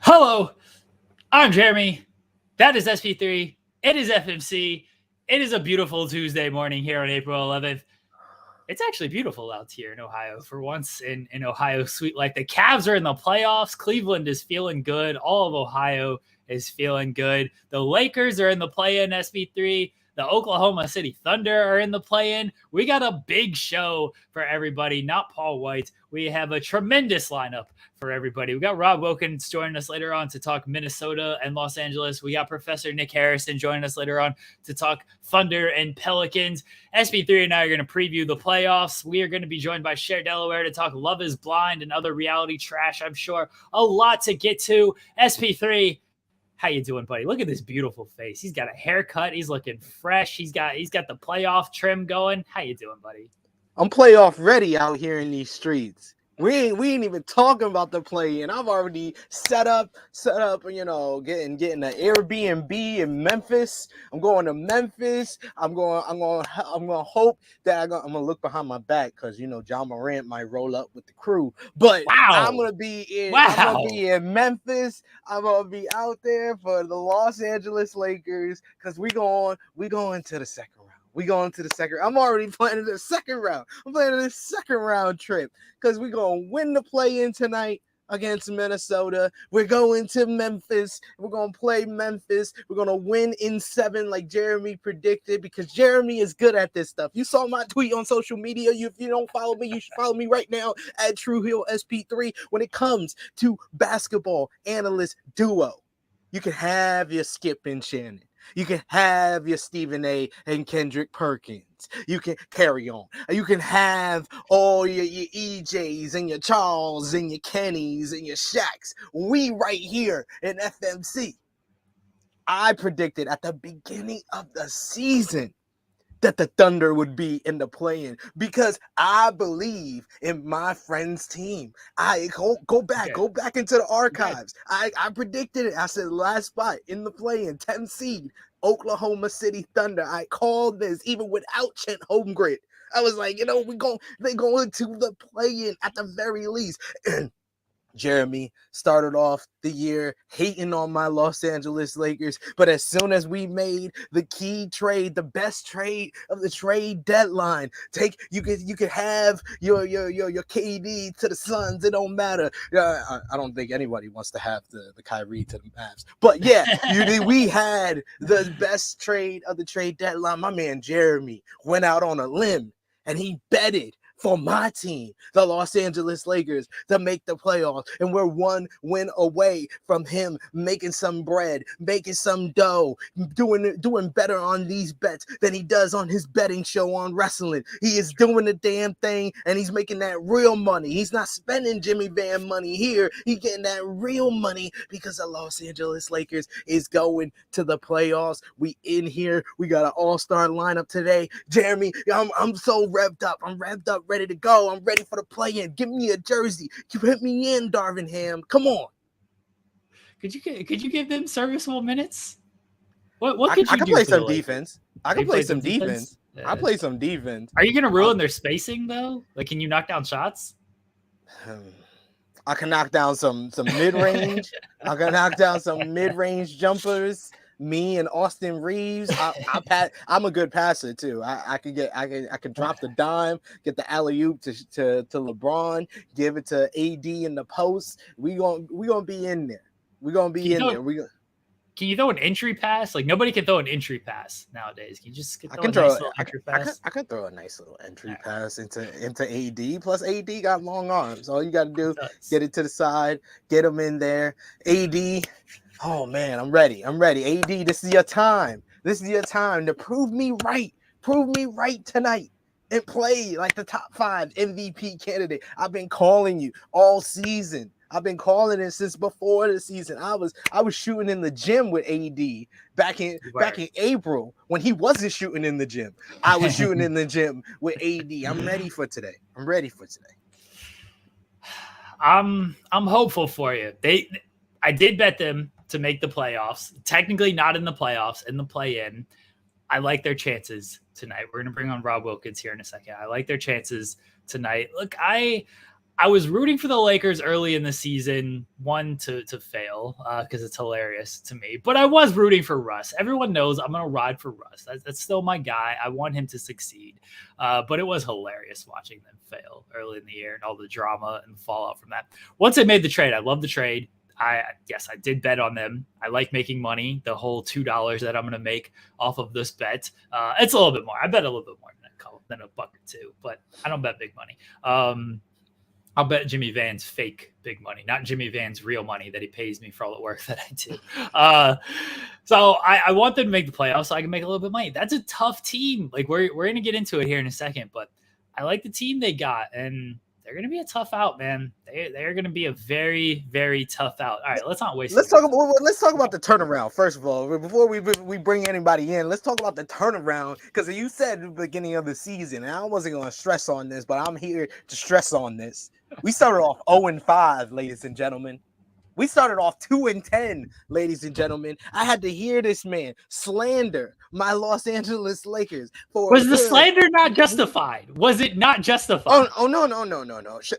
Hello, I'm Jeremy. That is SP3. It is FMC. It is a beautiful Tuesday morning here on April 11th. It's actually beautiful out here in Ohio for once in Ohio sweet. Like the Cavs are in the playoffs. Cleveland is feeling good. All of Ohio is feeling good. The Lakers are in the play-in SP3. The Oklahoma City Thunder are in the play-in. We got a big show for everybody, not Paul White. We have a tremendous lineup for everybody. We got Rob Wilkins joining us later on to talk Minnesota and Los Angeles. We got Professor Nick Harrison joining us later on to talk Thunder and Pelicans. SP3 and I are going to preview the playoffs. We are going to be joined by Cher Delaware to talk Love is Blind and other reality trash, I'm sure. A lot to get to. SP3, how you doing, buddy? Look at this beautiful face. He's got a haircut. He's looking fresh. He's got the playoff trim going. How you doing, buddy? I'm playoff ready out here in these streets. We ain't even talking about the play, and I've already set up, getting an Airbnb in Memphis. I'm going to Memphis. I'm gonna hope that I'm gonna look behind my back because John Morant might roll up with the crew. But wow. I'm gonna be in Memphis. I'm gonna be out there for the Los Angeles Lakers because we going to the second round. We going to the second. I'm already planning the second round. I'm planning the second round trip because we're going to win the play-in tonight against Minnesota. We're going to Memphis. We're going to play Memphis. We're going to win in 7 like Jeremy predicted because Jeremy is good at this stuff. You saw my tweet on social media. If you don't follow me, you should follow me right now at TrueHillSP3. When it comes to basketball analyst duo, you can have your Skip and Shannon. You can have your Stephen A. and Kendrick Perkins. You can carry on. You can have all your EJs and your Charles and your Kennys and your Shaqs. We right here in FMC. I predicted at the beginning of the season that the Thunder would be in the play-in because I believe in my friend's team. I go back into the archives. I predicted it. I said last spot in the play-in, 10 seed, Oklahoma City Thunder. I called this even without Chet Holmgren. I was like, they going to the play-in at the very least. Jeremy started off the year hating on my Los Angeles Lakers, but as soon as we made the key trade, the best trade of the trade deadline, you could have your KD to the Suns. It don't matter. I don't think anybody wants to have the Kyrie to the Mavs, but yeah, we had the best trade of the trade deadline. My man Jeremy went out on a limb and he betted for my team, the Los Angeles Lakers, to make the playoffs. And we're 1 win away from him making some bread, making some dough, doing better on these bets than he does on his betting show on wrestling. He is doing the damn thing, and he's making that real money. He's not spending Jimmy Van money here. He's getting that real money because the Los Angeles Lakers is going to the playoffs. We in here. We got an all-star lineup today. Jeremy, I'm so revved up. I'm revved up, ready to go. I'm ready for the play-in. Give me a jersey. You hit me in, Darvin Ham. Come on. Could you give them serviceable minutes? What could you do? I can play some defense. I can play some defense. I play some defense. Are you going to ruin their spacing though? Like, can you knock down shots? I can knock down some mid-range. I can knock down some mid-range jumpers. Me and Austin Reeves, I'm a good passer too. I can drop the dime, get the alley-oop to LeBron, give it to AD in the post. We gonna be in there. We're gonna be in there. Can you throw an entry pass? Like nobody can throw an entry pass nowadays. Can you just throw a nice little entry pass? I can throw a nice little entry pass into AD. Plus AD got long arms. All you got to do get it to the side, get him in there. AD. Oh, man, I'm ready. AD, this is your time. This is your time to prove me right. Prove me right tonight and play like the top 5 MVP candidate. I've been calling you all season. I've been calling it since before the season. I was shooting in the gym with AD back in April when he wasn't shooting in the gym. I was shooting in the gym with AD. I'm ready for today. I'm hopeful for you. I did bet them to make the playoffs. Technically not in the playoffs, in the play-in. I like their chances tonight. We're going to bring on Rob Wilkins here in a second. I like their chances tonight. Look, I was rooting for the Lakers early in the season, one to fail because it's hilarious to me. But I was rooting for Russ. Everyone knows I'm going to ride for Russ. That's still my guy. I want him to succeed. But it was hilarious watching them fail early in the year and all the drama and the fallout from that. Once I made the trade, I love the trade. I did bet on them. I like making money. The whole $2 that I'm going to make off of this bet. It's a little bit more. I bet a little bit more than a buck or two, but I don't bet big money. I'll bet Jimmy Van's fake big money, not Jimmy Van's real money that he pays me for all the work that I do. So I want them to make the playoffs so I can make a little bit of money. That's a tough team. Like we're going to get into it here in a second, but I like the team they got, and they're going to be a tough out, man. They're going to be a very, very tough out. All right, let's not waste. Let's talk about the turnaround first of all. Before we bring anybody in, let's talk about the turnaround, because you said at the beginning of the season, and I wasn't going to stress on this, but I'm here to stress on this. We started off 0-5, ladies and gentlemen. We started off 2-10, ladies and gentlemen. I had to hear this man slander my Los Angeles Lakers. Was the slander not justified? Was it not justified? Oh no.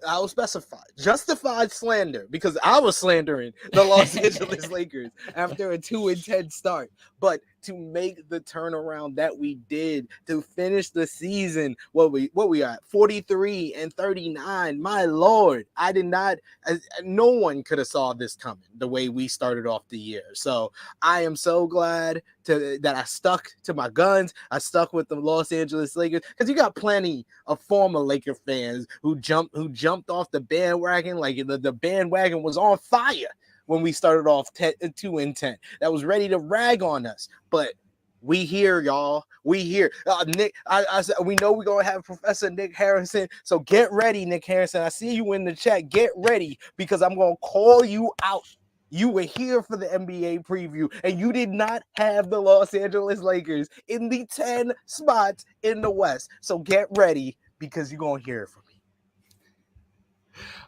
I will specify. Justified slander, because I was slandering the Los Angeles Lakers after a 2-10 start. But to make the turnaround that we did, to finish the season, what we at 43-39. My Lord, I did not. No one could have saw this coming the way we started off the year. So I am so glad that I stuck to my guns. I stuck with the Los Angeles Lakers, because you got plenty of former Laker fans who jumped off the bandwagon. Like the bandwagon was on fire when we started off 2-10. That was ready to rag on us. But we here, y'all. We here. Nick, I said, we know we're going to have Professor Nick Harrison. So get ready, Nick Harrison. I see you in the chat. Get ready, because I'm going to call you out. You were here for the NBA preview, and you did not have the Los Angeles Lakers in the 10 spots in the West. So get ready, because you're going to hear it from me.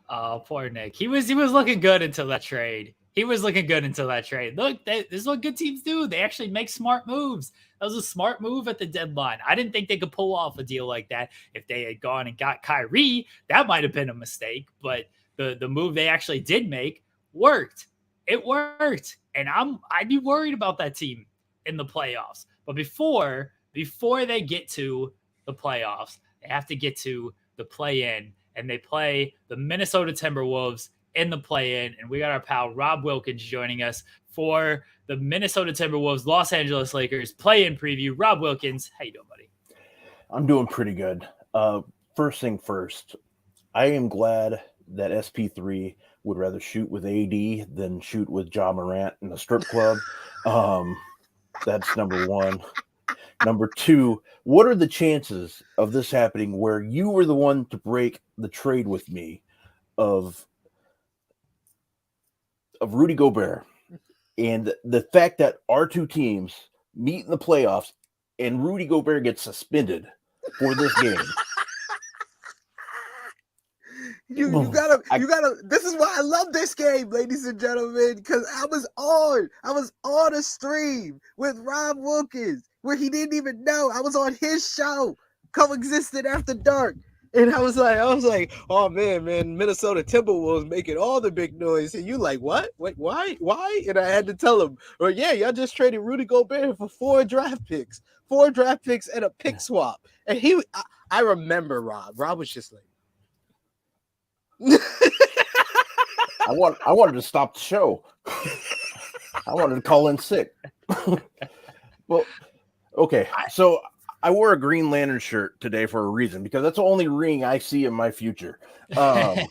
Oh, poor Nick. He was looking good until that trade. Look, this is what good teams do. They actually make smart moves. That was a smart move at the deadline. I didn't think they could pull off a deal like that. If they had gone and got Kyrie, that might have been a mistake. But the move they actually did make worked. It worked. And I'd be worried about that team in the playoffs. But before they get to the playoffs, they have to get to the play-in. And they play the Minnesota Timberwolves in the play-in. And we got our pal Rob Wilkins joining us for the Minnesota Timberwolves Los Angeles Lakers play-in preview. Rob Wilkins, how you doing, buddy? I'm doing pretty good. First thing first, I am glad that SP3 would rather shoot with AD than shoot with Ja Morant in the strip club. That's number one. Number two, what are the chances of this happening where you were the one to break the trade with me of Rudy Gobert, and the fact that our two teams meet in the playoffs and Rudy Gobert gets suspended for this game? You gotta. This is why I love this game, ladies and gentlemen, because I was on a stream with Rob Wilkins where he didn't even know. I was on his show, Coexisted After Dark. And I was like, oh man, Minnesota Timberwolves making all the big noise. And you like, what? Wait, why? And I had to tell him, well, yeah, y'all just traded Rudy Gobert for 4 draft picks and a pick swap. And I remember Rob. Rob was just like, I wanted to stop the show. I wanted to call in sick. Well, okay, so I wore a Green Lantern shirt today for a reason, because that's the only ring I see in my future. The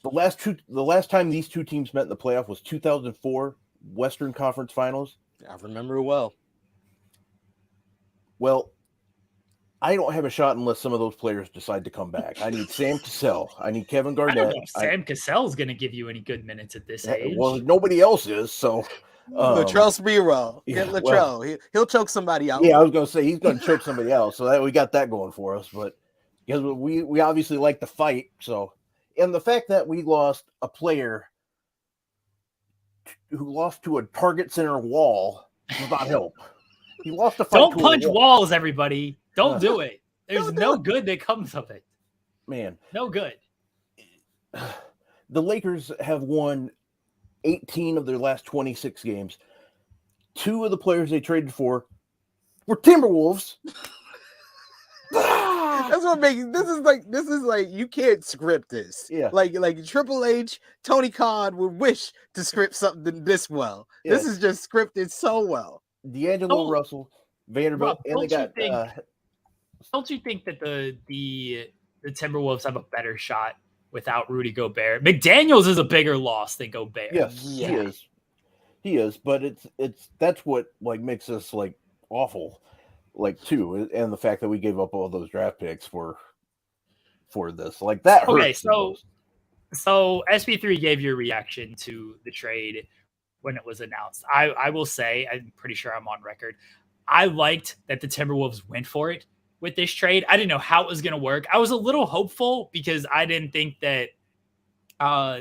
last time these two teams met in the playoff was 2004 Western Conference Finals. I remember it well. Well, I don't have a shot unless some of those players decide to come back. I need Sam Cassell. I need Kevin Garnett. I don't know if Sam Cassell's going to give you any good minutes at this age. Well, nobody else is, so... Latrell Sprewell. Get Latrell. Well, he'll choke somebody out. Yeah, I was going to say he's going to choke somebody else, so we got that going for us. But because we obviously like to fight, so... And the fact that we lost a player who lost to a Target Center wall does not help. He lost a fight. Don't punch walls, everybody. Don't do it. There's no good that comes of it. man, no good. The Lakers have won 18 of their last 26 games. 2 of the players they traded for were Timberwolves. That's what makes this is like you can't script this. Yeah. Like Triple H, Tony Khan would wish to script something this well. Yeah. This is just scripted so well. D'Angelo Russell, Vanderbilt, Rob, and they got. Don't you think that the Timberwolves have a better shot without Rudy Gobert? McDaniels is a bigger loss than Gobert. Yes, yeah. He is, but that's what like makes us like awful, like too, and the fact that we gave up all those draft picks for this, like that hurts. Okay, so SP3 gave your reaction to the trade when it was announced. I will say, I'm pretty sure I'm on record, I liked that the Timberwolves went for it with this trade. I didn't know how it was going to work. I was a little hopeful because I didn't think that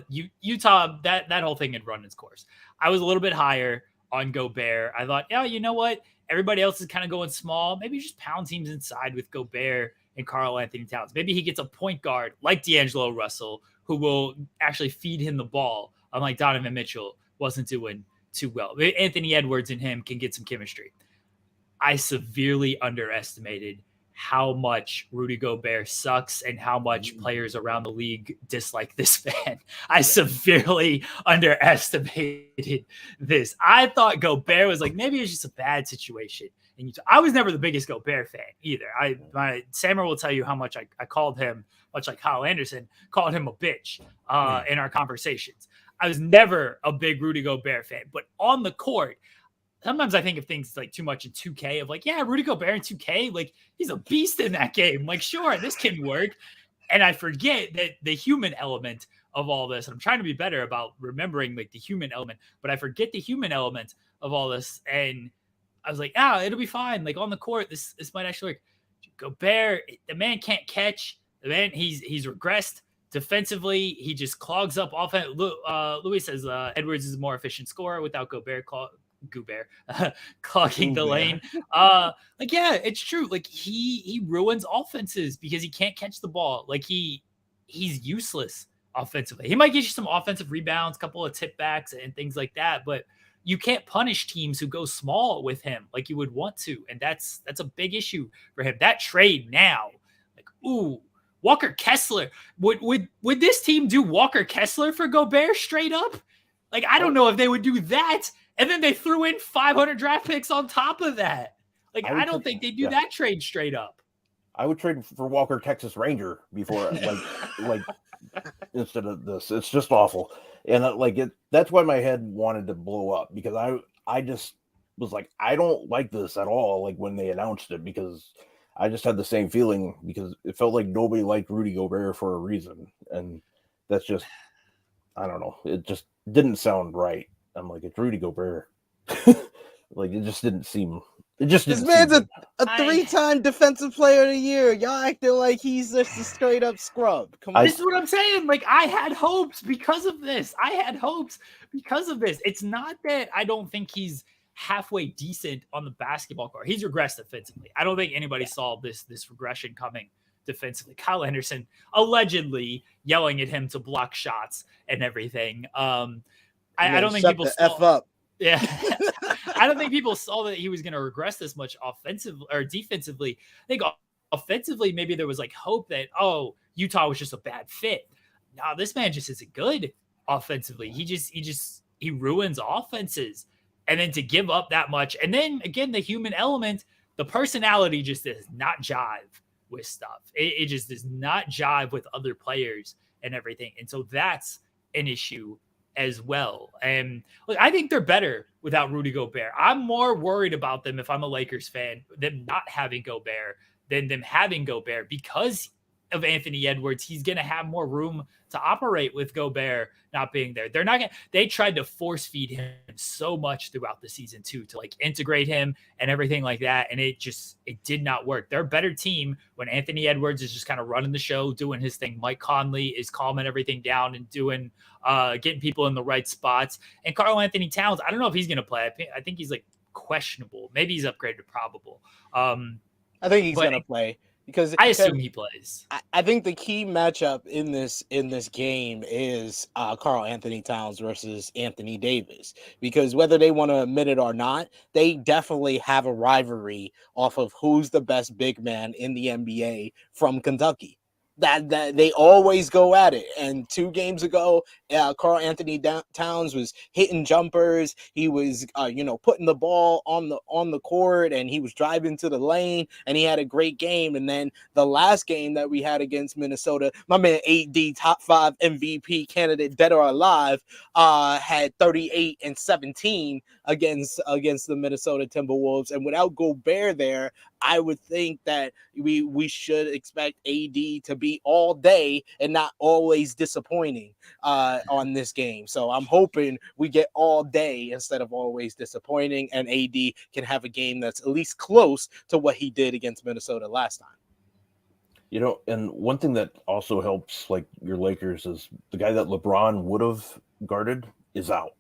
Utah, that whole thing had run its course. I was a little bit higher on Gobert. I thought, yeah, you know what? Everybody else is kind of going small. Maybe just pound teams inside with Gobert and Karl Anthony Towns. Maybe he gets a point guard like D'Angelo Russell who will actually feed him the ball, unlike Donovan Mitchell wasn't doing too well. Anthony Edwards and him can get some chemistry. I severely underestimated how much Rudy Gobert sucks and how much players around the league dislike this man. I severely underestimated this. I thought Gobert was like, maybe it's just a bad situation. And I was never the biggest Gobert fan either. Sammer will tell you how much I called him, much like Kyle Anderson, called him a bitch in our conversations. I was never a big Rudy Gobert fan, but on the court, sometimes I think of things like too much in 2K of like, yeah, Rudy Gobert in 2K, like he's a beast in that game. Like, sure, this can work. And I forget that the human element of all this, and I'm trying to be better about remembering like the human element, but I forget the human element of all this. And I was like, it'll be fine. Like on the court, this might actually work. Gobert, the man can't catch. The man, he's regressed defensively. He just clogs up offense. Louis says Edwards is a more efficient scorer without Gobert clogging the lane. Yeah, it's true. Like he ruins offenses because he can't catch the ball. Like he's useless offensively. He might get you some offensive rebounds, couple of tip backs and things like that, but you can't punish teams who go small with him like you would want to. And that's a big issue for him. That trade now, like, ooh, Walker Kessler. Would this team do Walker Kessler for Gobert straight up? Like, I don't know if they would do that. And then they threw in 500 draft picks on top of that. Like, I don't think they do that trade straight up. I would trade for Walker Texas Ranger before, like instead of this. It's just awful, and that's why my head wanted to blow up because I just was like, I don't like this at all. Like when they announced it, because I just had the same feeling because it felt like nobody liked Rudy Gobert for a reason, and that's just, I don't know. It just didn't sound right. I'm like, it's Rudy Gobert. Like it just didn't seem. This man's a 3-time defensive player of the year. Y'all acting like he's just a straight up scrub. Come on. This is what I'm saying. Like I had hopes because of this. It's not that I don't think he's halfway decent on the basketball court. He's regressed defensively. I don't think anybody saw this regression coming defensively. Kyle Anderson allegedly yelling at him to block shots and everything. I don't think people saw. F up. Yeah, I don't think people saw that he was going to regress this much offensively or defensively. I think offensively, maybe there was like hope that, Utah was just a bad fit. No, this man just isn't good offensively. He ruins offenses. And then to give up that much. And then again, the human element, the personality just does not jive with stuff. It just does not jive with other players and everything. And so that's an issue as well. And look, I think they're better without Rudy Gobert. I'm more worried about them if I'm a Lakers fan, them not having Gobert than them having Gobert because of Anthony Edwards. He's going to have more room to operate with Gobert not being there. They tried to force feed him so much throughout the season too, to like integrate him and everything like that. And it did not work. They're a better team when Anthony Edwards is just kind of running the show, doing his thing. Mike Conley is calming everything down and doing, getting people in the right spots. And Karl Anthony Towns, I don't know if he's going to play. I think he's like questionable. Maybe he's upgraded to probable. I think he's going to play. because I assume he plays. I think the key matchup in this game is Karl Anthony Towns versus Anthony Davis, because whether they want to admit it or not, they definitely have a rivalry off of who's the best big man in the NBA from Kentucky. That they always go at it. And 2 games ago, Karl Anthony Towns was hitting jumpers. He was, putting the ball on the court, and he was driving to the lane, and he had a great game. And then the last game that we had against Minnesota, my man AD, top 5 MVP candidate, dead or alive, had 38 and 17 against the Minnesota Timberwolves. And without Gobert there, I would think that we should expect AD to be all day and not always disappointing on this game. So I'm hoping we get all day instead of always disappointing, and AD can have a game that's at least close to what he did against Minnesota last time. And one thing that also helps, like, your Lakers, is the guy that LeBron would have guarded is out.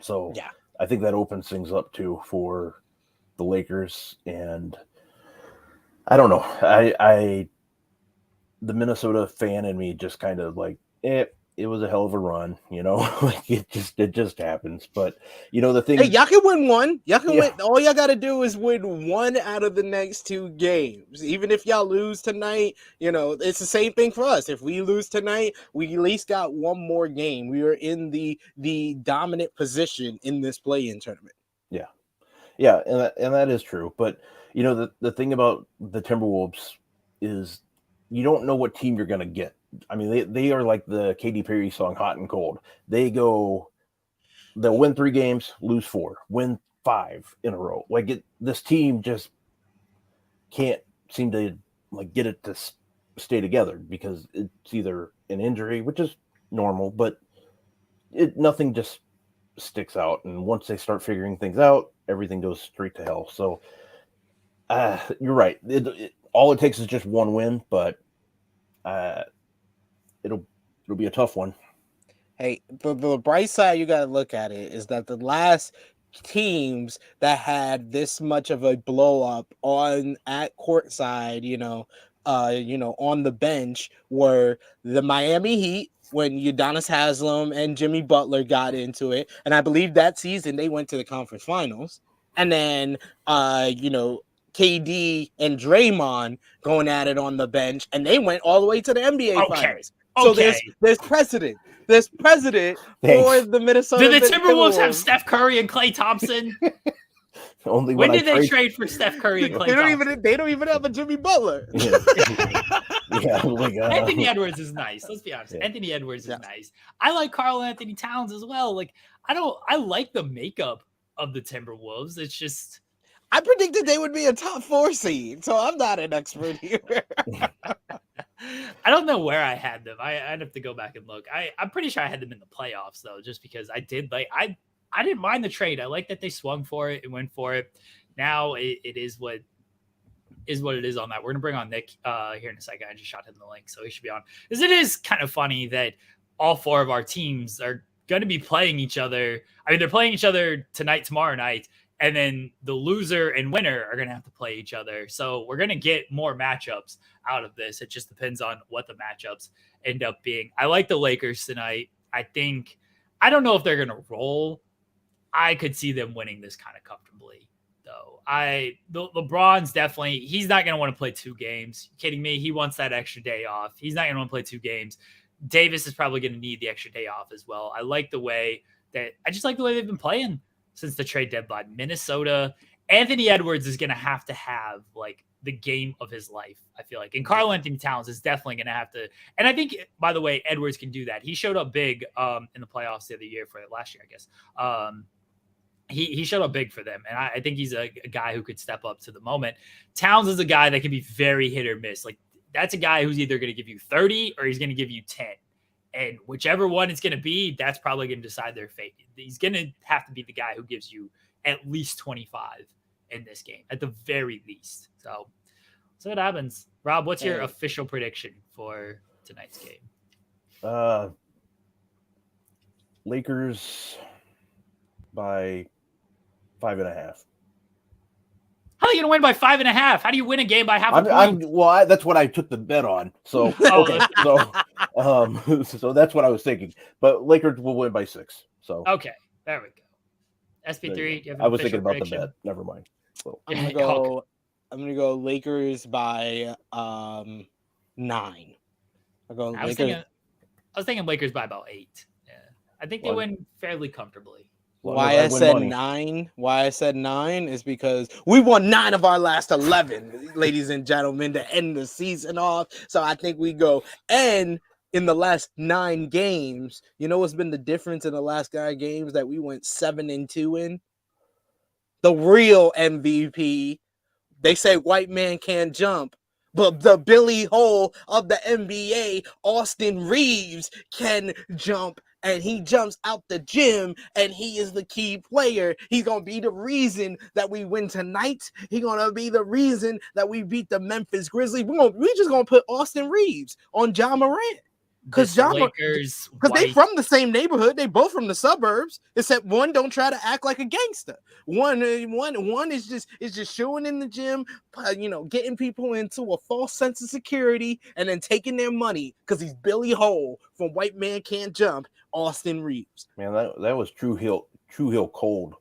So yeah, I think that opens things up too for the Lakers. And I don't know. The Minnesota fan in me just kind of like, it was a hell of a run, like it just happens. But the thing, hey, y'all can win one. Y'all can win. All y'all got to do is win 1 out of the next 2 games. Even if y'all lose tonight, it's the same thing for us. If we lose tonight, we at least got 1 more game. We are in the dominant position in this play-in tournament. Yeah, and that is true. But the thing about the Timberwolves is you don't know what team you're going to get. I mean, they are like the Katy Perry song "Hot and Cold." They'll win 3 games, lose 4, win 5 in a row. Like this team just can't seem to like get it to stay together, because it's either an injury, which is normal, but nothing just sticks out. And once they start figuring things out, everything goes straight to hell. So you're right. All it takes is just 1 win, but it'll be a tough one. Hey, the bright side you got to look at it is that the last teams that had this much of a blow up at courtside, on the bench, were the Miami Heat when Udonis Haslem and Jimmy Butler got into it, and I believe that season they went to the conference finals. And then KD and Draymond going at it on the bench, and they went all the way to the NBA finals. So there's precedent. There's precedent for the Minnesota. Do the Timberwolves have Steph Curry and Klay Thompson? Only when did they trade for Steph Curry and Klay Thompson? They don't even have a Jimmy Butler. Yeah. Anthony Edwards is nice. Let's be honest. Yeah. Anthony Edwards is nice. I like Karl Anthony Towns as well. Like I like the makeup of the Timberwolves. It's just I predicted they would be a top 4 seed, so I'm not an expert here. I don't know where I had them. I'd have to go back and look. I'm pretty sure I had them in the playoffs though, just because I did like I didn't mind the trade. I like that they swung for it and went for it. Now it is what it is on that. We're gonna bring on Nick here in a second. I just shot him the link, so he should be on. Because it is kind of funny that all 4 of our teams are going to be playing each other. I mean, they're playing each other tonight, tomorrow night, and then the loser and winner are going to have to play each other. So we're going to get more matchups out of this. It just depends on what the matchups end up being. I like the Lakers tonight. I don't know if they're going to roll. I could see them winning this kind of comfortably, though. LeBron's definitely, he's not going to want to play 2 games. You kidding me? He wants that extra day off. He's not going to want to play 2 games. Davis is probably going to need the extra day off as well. I just like the way they've been playing since the trade deadline. Minnesota, Anthony Edwards is going to have like the game of his life, I feel like. And Karl Anthony Towns is definitely going to have to. And I think, by the way, Edwards can do that. He showed up big in the playoffs the other year last year, I guess. He showed up big for them. And I think he's a guy who could step up to the moment. Towns is a guy that can be very hit or miss. Like, that's a guy who's either going to give you 30 or he's going to give you 10. And whichever one it's going to be, that's probably going to decide their fate. He's going to have to be the guy who gives you at least 25 in this game, at the very least. So what happens. Rob, what's your official prediction for tonight's game? Lakers by 5.5. probably going to win by 5.5. How do you win a game by half a point? That's what I took the bet on. So okay, so that's what I was thinking. But Lakers will win by 6. So okay, there we go. SP3. Do you have an I was thinking prediction? about the bet. Never mind. So, I'm gonna go Lakers by 9. I was thinking Lakers by about 8. Yeah, I think they win fairly comfortably. Why I said 9 is because we won 9 of our last 11, ladies and gentlemen, to end the season off. So I think we go. And in the last 9 games, you know what's been the difference in the last 9 games that we went 7-2 in? The real MVP. They say white man can't jump, but the Billy Hole of the NBA, Austin Reeves, can jump. And he jumps out the gym, and he is the key player. He's going to be the reason that we win tonight. He's going to be the reason that we beat the Memphis Grizzlies. We just going to put Austin Reeves on Ja Morant. Because they from the same neighborhood. They both from the suburbs, except one don't try to act like a gangster. One is just showing in the gym, getting people into a false sense of security and then taking their money because he's Billy Hole from White Man Can't Jump, Austin Reeves. Man, that was True Hill cold.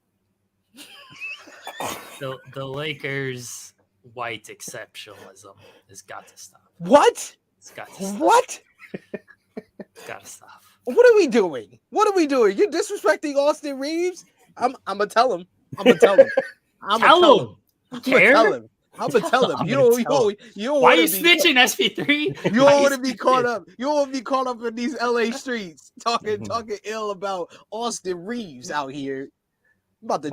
The Lakers' white exceptionalism has got to stop. What? It's got to stop. What? It's got to stop. What are we doing? You're disrespecting Austin Reeves? I'm gonna tell him. I'm gonna tell him. I'm gonna tell him. You don't Why are you snitching, SP3? You don't want to be caught up. You don't want to be caught up in these LA streets talking ill about Austin Reeves out here. I'm about to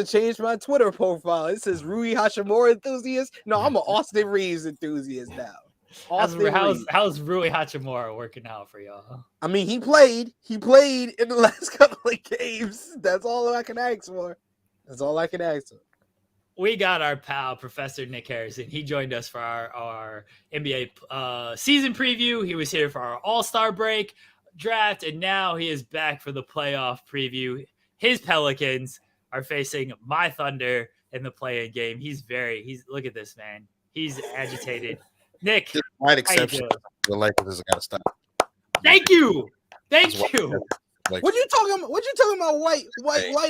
change my Twitter profile. It says Rui Hachimura enthusiast. No, I'm an Austin Reeves enthusiast now. How's Rui Hachimura working out for y'all? I mean, he played in the last couple of games. That's all I can ask for. We got our pal, Professor Nick Harrison. He joined us for our NBA season preview. He was here for our All-Star break draft, and now he is back for the playoff preview. His Pelicans are facing my Thunder in the play-in game. Look at this, man. He's agitated. Nick, this white exception, the Lakers has got to stop. Thank you. What you talking about? White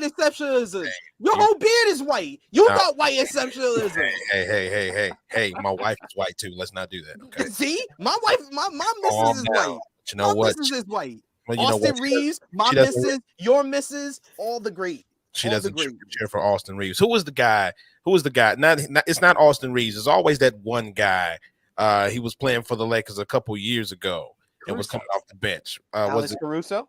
exceptionalism. Your whole beard is white. You got white exceptionalism. Hey! My wife is white too. Let's not do that. Okay. See, my wife, my missus is white. You know what? Missus is white. Well, Austin Reeves, my missus, your missus, all the great. She doesn't cheer for Austin Reeves. Who was the guy? It's not Austin Reeves. It's always that one guy. He was playing for the Lakers a couple years ago and was coming off the bench. Was it Caruso?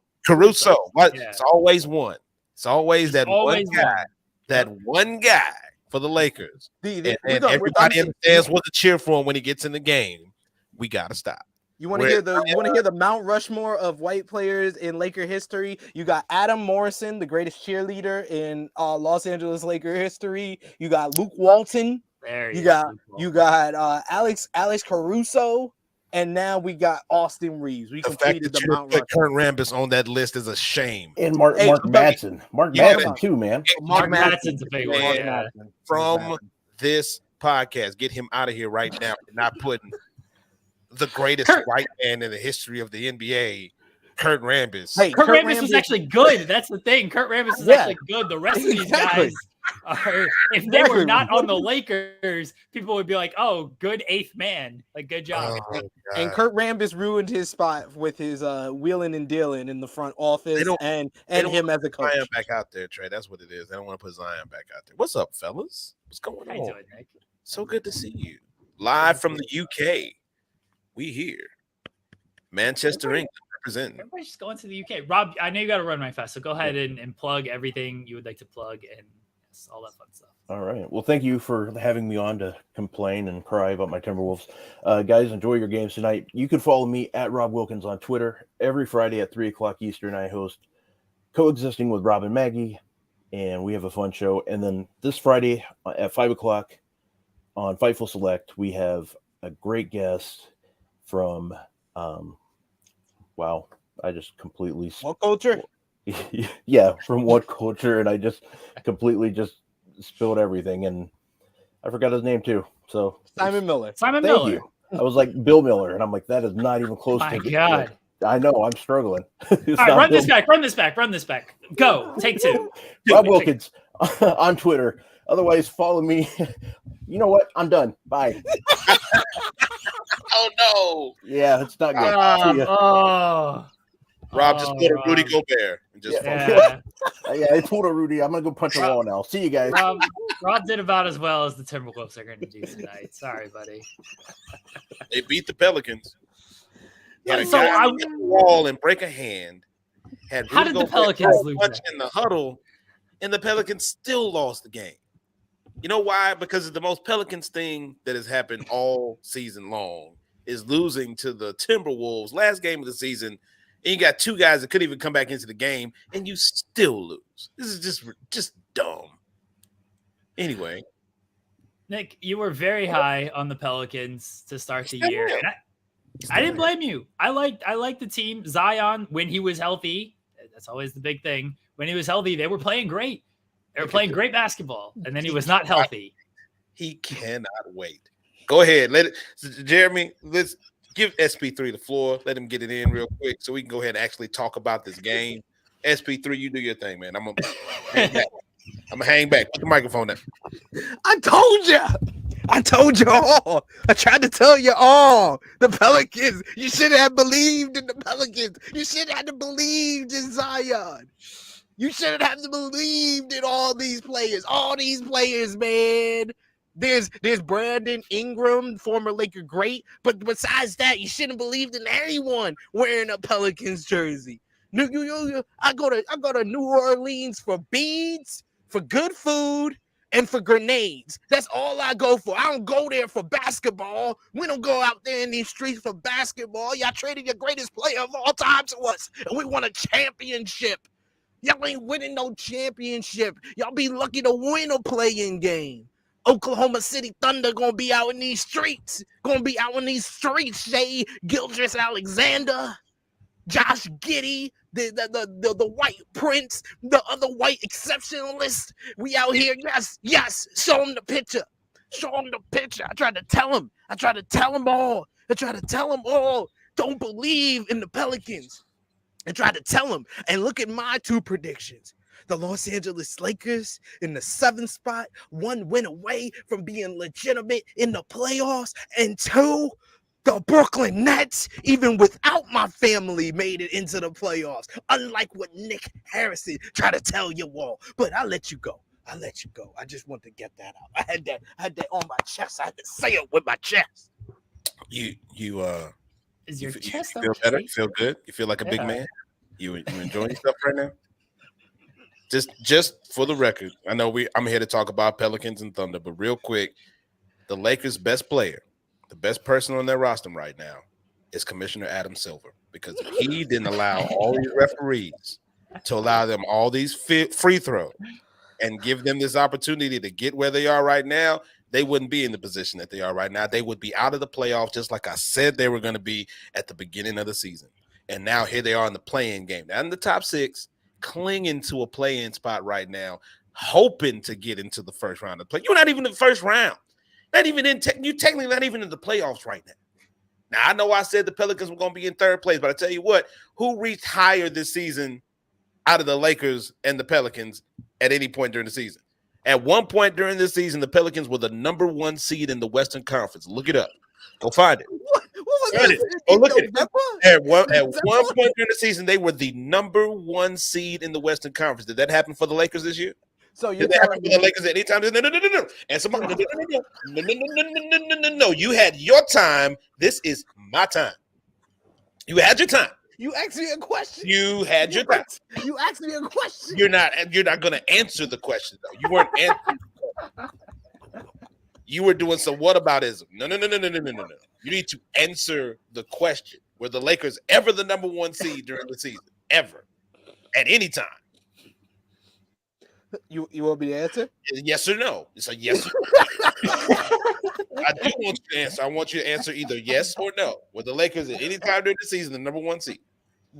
What? Yeah. It's always one. It's always that one guy. That one guy for the Lakers. And everybody understands what to cheer for him when he gets in the game. We gotta stop. You want to hear the Mount Rushmore of white players in Laker history? You got Adam Morrison, the greatest cheerleader in Los Angeles Laker history. You got Luke Walton. You got Alex Caruso, and now we got Austin Reeves. We completed the Mount Rushmore. Kurt Rambis on that list is a shame. And Mark Madsen. Mark Madsen too, man. Mark Madsen's a big one. Yeah. From this podcast, get him out of here right now. You're not putting the greatest white man in the history of the NBA, Kurt Rambis. Hey, Kurt Rambis was actually good. That's the thing. Kurt Rambis is actually good. The rest of these guys are, if they were not on the Lakers, people would be like, oh, good 8th man. Like, good job. And Kurt Rambis ruined his spot with his wheeling and dealing in the front office and him as a coach. Zion back out there, Trey. That's what it is. They don't want to put Zion back out there. What's up, fellas? What's going on? Doing, Nick? So good to see you. Live from the UK. We here. Manchester, England, representing. Everybody's just going to the UK. Rob, I know you got to run my fast, so go ahead and plug everything you would like to plug and all that fun stuff. All right. Well, thank you for having me on to complain and cry about my Timberwolves. Guys, enjoy your games tonight. You can follow me at Rob Wilkins on Twitter. Every Friday at 3 o'clock Eastern, I host Coexisting with Rob and Maggie, and we have a fun show. And then this Friday at 5 o'clock on Fightful Select, we have a great guest from I just completely What culture? Yeah, from What Culture, and I just completely just spilled everything, and I forgot his name too. So Simon Miller. Simon thank Miller. you. I was like Bill Miller, and I'm like, that is not even close. My to God. I know I'm struggling. All right, run this back. Go. Take two. Rob Wilkins on Twitter. Otherwise, follow me. You know what? I'm done. Bye. Oh no! Yeah, it's not good. Rob just put a Rudy Gobert and just Yeah. Yeah, I told her, Rudy, I'm gonna go punch a wall now. See you guys. Rob did about as well as the Timberwolves are going to do tonight. Sorry, buddy. They beat the Pelicans. Had a So guy hit the wall and break a hand. How did the Pelicans lose punch in the huddle, and the Pelicans still lost the game? You know why? Because it's the most Pelicans thing that has happened all season long is losing to the Timberwolves last game of the season. And you got two guys that couldn't even come back into the game, and you still lose. This is just dumb. Anyway, Nick, you were very high on the Pelicans to start the year. And I didn't blame you. I liked the team. Zion, when he was healthy, that's always the big thing. When he was healthy, they were playing great. They were playing great basketball, and then he was not healthy. He cannot wait. Go ahead. Jeremy, let's give SP3 the floor. Let him get it in real quick so we can go ahead and actually talk about this game. SP3, you do your thing, man. I'm going to hang back. Put the microphone down. I told you all. I tried to tell you all. The Pelicans. You should have believed in the Pelicans. You should have believed in Zion. You should have believed in all these players. All these players, man. There's Brandon Ingram, former Laker great. But besides that, you shouldn't have believed in anyone wearing a Pelicans jersey. I go to New Orleans for beads, for good food, and for grenades. That's all I go for. I don't go there for basketball. We don't go out there in these streets for basketball. Y'all traded your greatest player of all time to us, and we won a championship. Y'all ain't winning no championship. Y'all be lucky to win a play-in game. Oklahoma City Thunder gonna be out in these streets. Shea Gilgeous-Alexander, Josh Giddey, the white prince, the other white exceptionalist. We out here, yes. Show him the picture. I tried to tell him all. Don't believe in the Pelicans. I tried to tell him. And look at my two predictions. The Los Angeles Lakers in the 7th spot, 1 win away from being legitimate in the playoffs, and 2, the Brooklyn Nets, even without my family, made it into the playoffs. Unlike what Nick Harrison tried to tell you all. But I'll let you go. I just want to get that out. I had that on my chest. I had to say it with my chest. Is your chest feel better? You feel good? You feel like a big man? You enjoying yourself right now? Just for the record, I know I'm here to talk about Pelicans and Thunder, but real quick, the Lakers' best player, the best person on their roster right now is Commissioner Adam Silver, because if he didn't allow all these referees to allow them all these free throws and give them this opportunity to get where they are right now, they wouldn't be in the position that they are right now. They would be out of the playoffs, just like I said they were going to be at the beginning of the season. And now here they are in the play-in game. Now in the top 6, clinging to a play-in spot right now, hoping to get into the first round of play. You're not even in the first round. Not even you're technically not even in the playoffs right now. Now, I know I said the Pelicans were going to be in 3rd place, but I tell you what, who reached higher this season out of the Lakers and the Pelicans at any point during the season? At one point during this season, the Pelicans were the number 1 seed in the Western Conference. Look it up. Go find it. What was Find it? Go look at it. At one point during the season, they were the number 1 seed in the Western Conference. Did that happen for the Lakers this year? So you're Did that happen for the Lakers at any time? No. And somebody, no. You had your time. This is my time. You had your time. You asked me a question. You had your time. You asked me a question. You're not going to answer the question, though. You weren't answering the question. You were doing some whataboutism. No. You need to answer the question. Were the Lakers ever the number 1 seed during the season? Ever. At any time. You want me to answer? Yes or no? It's a yes or no. I do want you to answer. I want you to answer either yes or no. Were the Lakers at any time during the season the number 1 seed?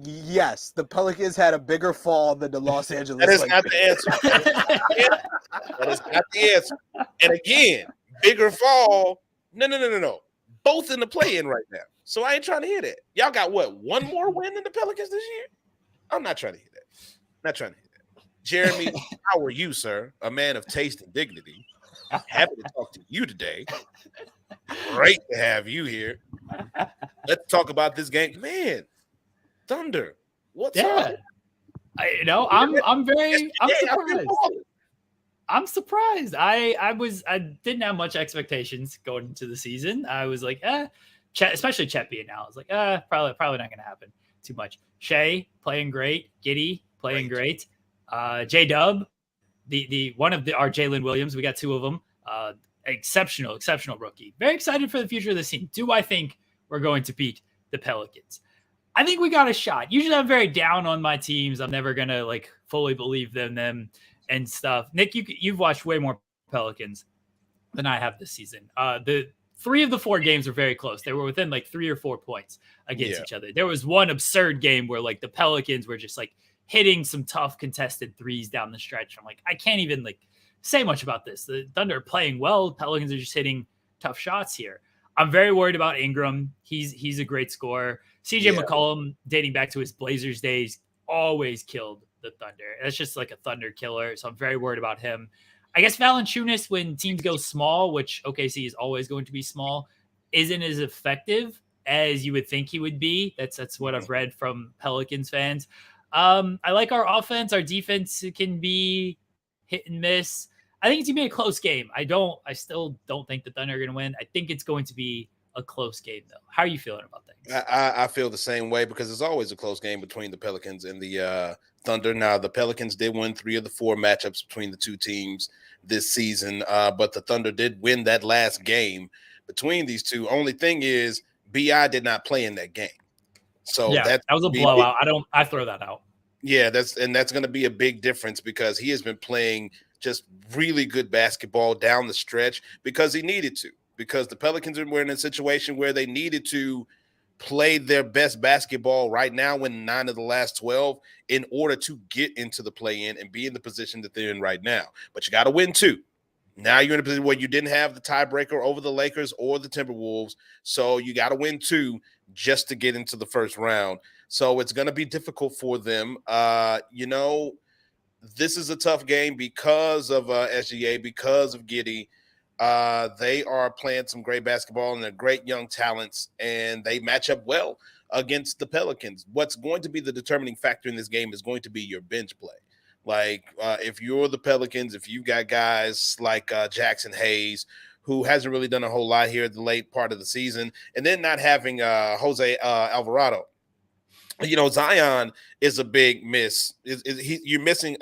Yes, the Pelicans had a bigger fall than the Los Angeles That is Lakers. not the answer. That is not the answer. And again, bigger fall. No. Both in the play-in right now. So I ain't trying to hear that. Y'all got what? One more win than the Pelicans this year? I'm not trying to hear that. Not trying to hear that. Jeremy, how are you, sir? A man of taste and dignity. Happy to talk to you today. Great to have you here. Let's talk about this game. Man, Thunder. What's up? I'm surprised. I'm surprised. I didn't have much expectations going into the season. I was like, Chet, especially Chet being out. I was like, probably not going to happen too much. Shea playing great. Giddy playing great. J-Dub, the one of our Jalen Williams. We got two of them. Exceptional rookie. Very excited for the future of this team. Do I think we're going to beat the Pelicans? I think we got a shot. Usually I'm very down on my teams. I'm never going to like fully believe in them and stuff. Nick, you've watched way more Pelicans than I have this season. The 3 of the 4 games were very close. They were within like 3 or 4 points against each other. There was one absurd game where like the Pelicans were just like hitting some tough contested threes down the stretch. I'm like, I can't even like say much about this. The Thunder are playing well. Pelicans are just hitting tough shots here. I'm very worried about Ingram. He's a great scorer. CJ McCollum, dating back to his Blazers days, always killed the Thunder. That's just like a Thunder killer. So I'm very worried about him. I guess Valanciunas, when teams go small, which OKC is always going to be small, isn't as effective as you would think he would be. That's what I've read from Pelicans fans. I like our offense. Our defense can be hit and miss. I think it's going to be a close game. I still don't think the Thunder are going to win. I think it's going to be a close game, though. How are you feeling about things? I feel the same way because it's always a close game between the Pelicans and the Thunder. Now, the Pelicans did win 3 of the 4 matchups between the two teams this season, but the Thunder did win that last game between these two. Only thing is, BI did not play in that game. So that was a blowout. I throw that out. Yeah, that's going to be a big difference because he has been playing just really good basketball down the stretch because he needed to. Because the Pelicans were in a situation where they needed to play their best basketball right now, win 9 of the last 12 in order to get into the play-in and be in the position that they're in right now. But you got to win 2. Now you're in a position where you didn't have the tiebreaker over the Lakers or the Timberwolves, so you got to win 2 just to get into the first round. So it's going to be difficult for them. This is a tough game because of SGA, because of Giddey. They are playing some great basketball and they're great young talents, and they match up well against the Pelicans. What's going to be the determining factor in this game is going to be your bench play. Like if you're the Pelicans, if you got guys like Jackson Hayes, who hasn't really done a whole lot here at the late part of the season, and then not having Jose Alvarado. Zion is a big miss. You're missing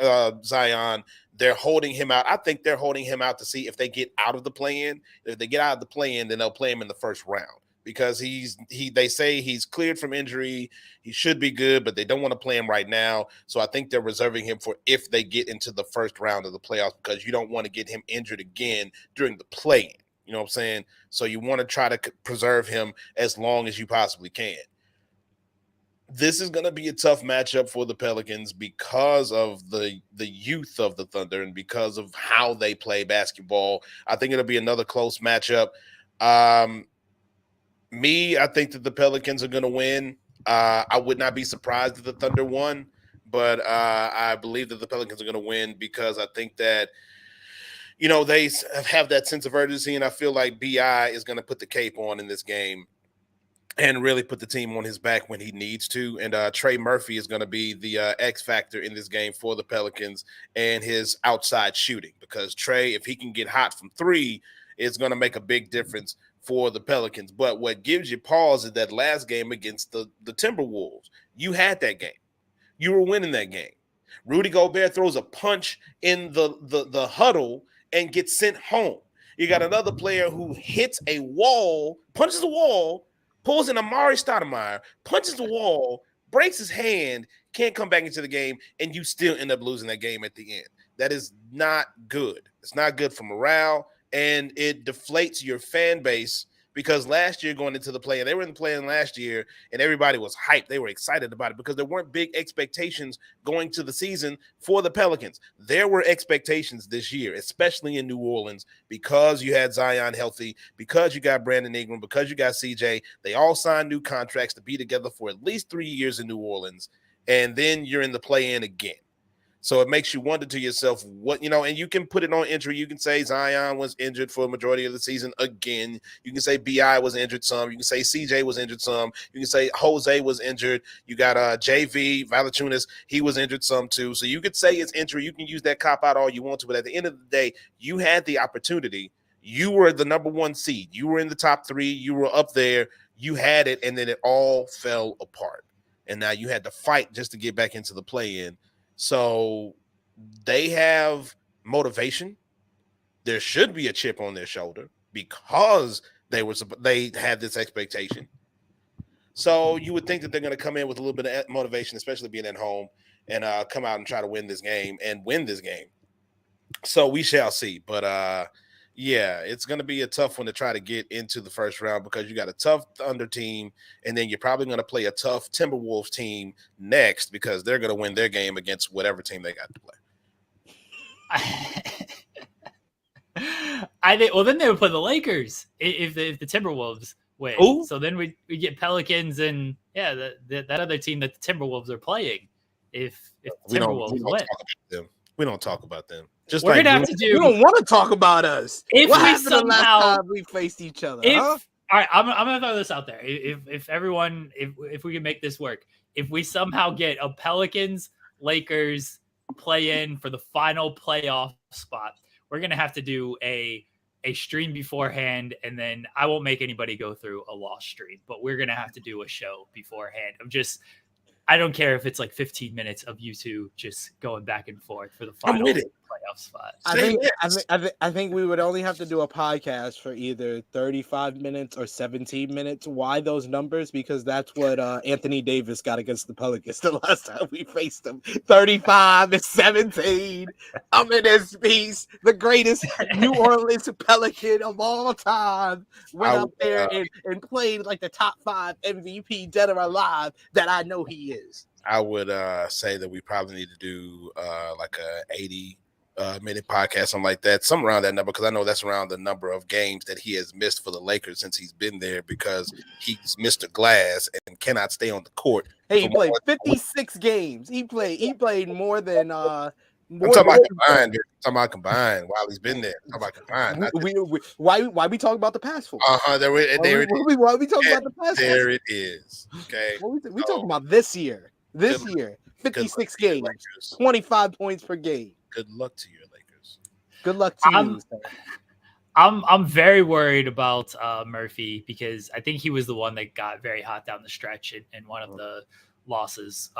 Zion. They're holding him out. I think they're holding him out to see if they get out of the play-in. If they get out of the play-in, then they'll play him in the first round because they say he's cleared from injury. He should be good, but they don't want to play him right now. So I think they're reserving him for if they get into the first round of the playoffs because you don't want to get him injured again during the play-in. You know what I'm saying? So you want to try to preserve him as long as you possibly can. This is going to be a tough matchup for the Pelicans because of the youth of the Thunder and because of how they play basketball. I think it'll be another close matchup. I think that the Pelicans are going to win. I would not be surprised if the Thunder won, but I believe that the Pelicans are going to win because I think that, they have that sense of urgency, and I feel like BI is going to put the cape on in this game and really put the team on his back when he needs to. And Trey Murphy is going to be the X factor in this game for the Pelicans and his outside shooting because Trey, if he can get hot from 3, it's going to make a big difference for the Pelicans. But what gives you pause is that last game against the Timberwolves. You had that game. You were winning that game. Rudy Gobert throws a punch in the huddle and gets sent home. You got another player who hits a wall, punches a wall, pulls in Amari Stoudemire, punches the wall, breaks his hand, can't come back into the game, and you still end up losing that game at the end. That is not good. It's not good for morale, and it deflates your fan base because last year going into the play, and they were in the play-in last year, and everybody was hyped. They were excited about it because there weren't big expectations going to the season for the Pelicans. There were expectations this year, especially in New Orleans, because you had Zion healthy, because you got Brandon Ingram, because you got CJ. They all signed new contracts to be together for at least 3 years in New Orleans, and then you're in the play-in again. So it makes you wonder to yourself what, and you can put it on injury. You can say Zion was injured for a majority of the season again. You can say BI was injured some. You can say CJ was injured some. You can say Jose was injured. You got JV, Valanciunas, he was injured some too. So you could say it's injury. You can use that cop out all you want to, but at the end of the day, you had the opportunity. You were the number 1 seed. You were in the top 3. You were up there. You had it, and then it all fell apart. And now you had to fight just to get back into the play-in. So they have motivation. There should be a chip on their shoulder because they had this expectation. So you would think that they're going to come in with a little bit of motivation, especially being at home, and come out and try to win this game. So we shall see. But yeah, it's going to be a tough one to try to get into the first round because you got a tough Thunder team, and then you're probably going to play a tough Timberwolves team next because they're going to win their game against whatever team they got to play. I think. Well, then they would play the Lakers if the Timberwolves win. Ooh. So then we get Pelicans and that other team that the Timberwolves are playing. If the Timberwolves win, we don't talk about them. Just we're gonna have to do. You don't want to talk about us. If what we happened somehow the last time we faced each other? All right, I'm gonna throw this out there. If everyone, if we can make this work, if we somehow get a Pelicans Lakers play in for the final playoff spot, we're gonna have to do a stream beforehand, and then I won't make anybody go through a lost stream, but we're gonna have to do a show beforehand of just. I don't care if it's like 15 minutes of you two just going back and forth for the final playoff spot. I think we would only have to do a podcast for either 35 minutes or 17 minutes. Why those numbers? Because that's what Anthony Davis got against the Pelicans the last time we faced them. 35-17. I'm in this piece. The greatest New Orleans Pelican of all time went up there and played like the top 5 MVP dead or alive that I know he is. I would say that we probably need to do like a 80-minute podcast, something like that, somewhere around that number, because I know that's around the number of games that he has missed for the Lakers since he's been there because he's Mr. Glass and cannot stay on the court. Hey, he played 56 games. He played more than I'm talking about combined while he's been there. I'm talking about combined. Why we talking about the past four? Why we talking about the past? There it is. Okay. We talking about this year. This year, 56 games, 25 points per game. Good luck to your Lakers. Good luck to you. I'm very worried about Murphy because I think he was the one that got very hot down the stretch in one of the losses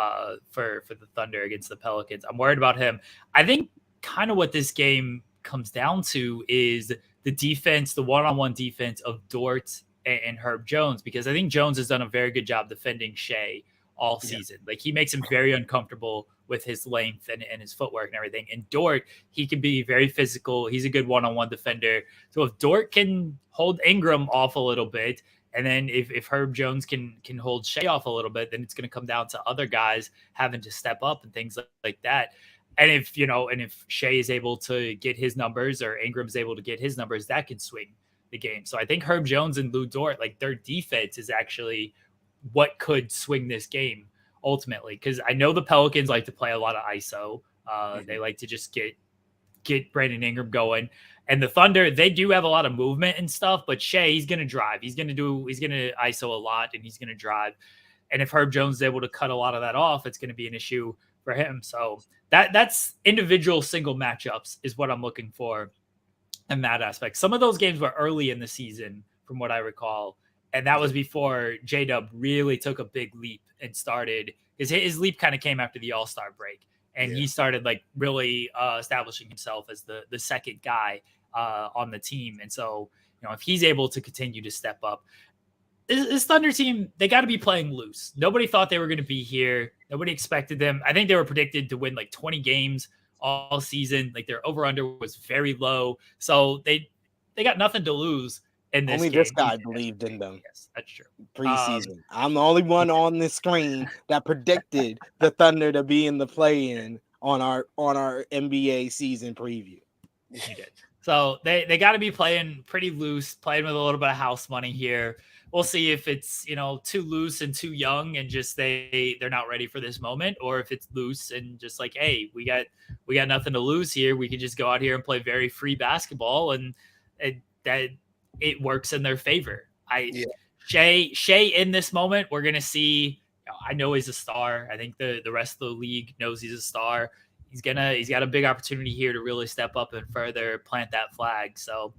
for the Thunder against the Pelicans. I'm worried about him. I think kind of what this game comes down to is the defense, the one-on-one defense of Dort and Herb Jones, because I think Jones has done a very good job defending Shea all season. Like he makes him very uncomfortable with his length and his footwork and everything. And Dort, he can be very physical. He's a good one-on-one defender. So if Dort can hold Ingram off a little bit, and then if Herb Jones can hold Shea off a little bit, then it's going to come down to other guys having to step up and things like that. And if Shea is able to get his numbers or Ingram's able to get his numbers, that can swing the game. So I think Herb Jones and Lou Dort, like their defense is actually what could swing this game ultimately. Because I know the Pelicans like to play a lot of ISO. They like to just get Brandon Ingram going. And the Thunder, they do have a lot of movement and stuff, but Shea, he's going to drive. He's going to ISO a lot, and he's going to drive. And if Herb Jones is able to cut a lot of that off, it's going to be an issue for him. So that's individual single matchups is what I'm looking for in that aspect. Some of those games were early in the season, from what I recall, and that was before J-Dub really took a big leap and started, because his leap kind of came after the All-Star break. And he started like really establishing himself as the second guy on the team. And so, if he's able to continue to step up, this Thunder team, they got to be playing loose. Nobody thought they were going to be here. Nobody expected them. I think they were predicted to win like 20 games all season. Like their over-under was very low. So they got nothing to lose. in this Only game. this guy believed in them. Yes, that's true. Preseason. I'm the only one on this screen that predicted the Thunder to be in the play-in on our NBA season preview. You did. So they got to be playing pretty loose, playing with a little bit of house money here. We'll see if it's too loose and too young, and just they're not ready for this moment, or if it's loose and just like, hey, we got nothing to lose here. We could just go out here and play very free basketball, and that it works in their favor. Shea in this moment, we're gonna see. I know he's a star. I think the rest of the league knows he's a star. He's got a big opportunity here to really step up and further plant that flag. So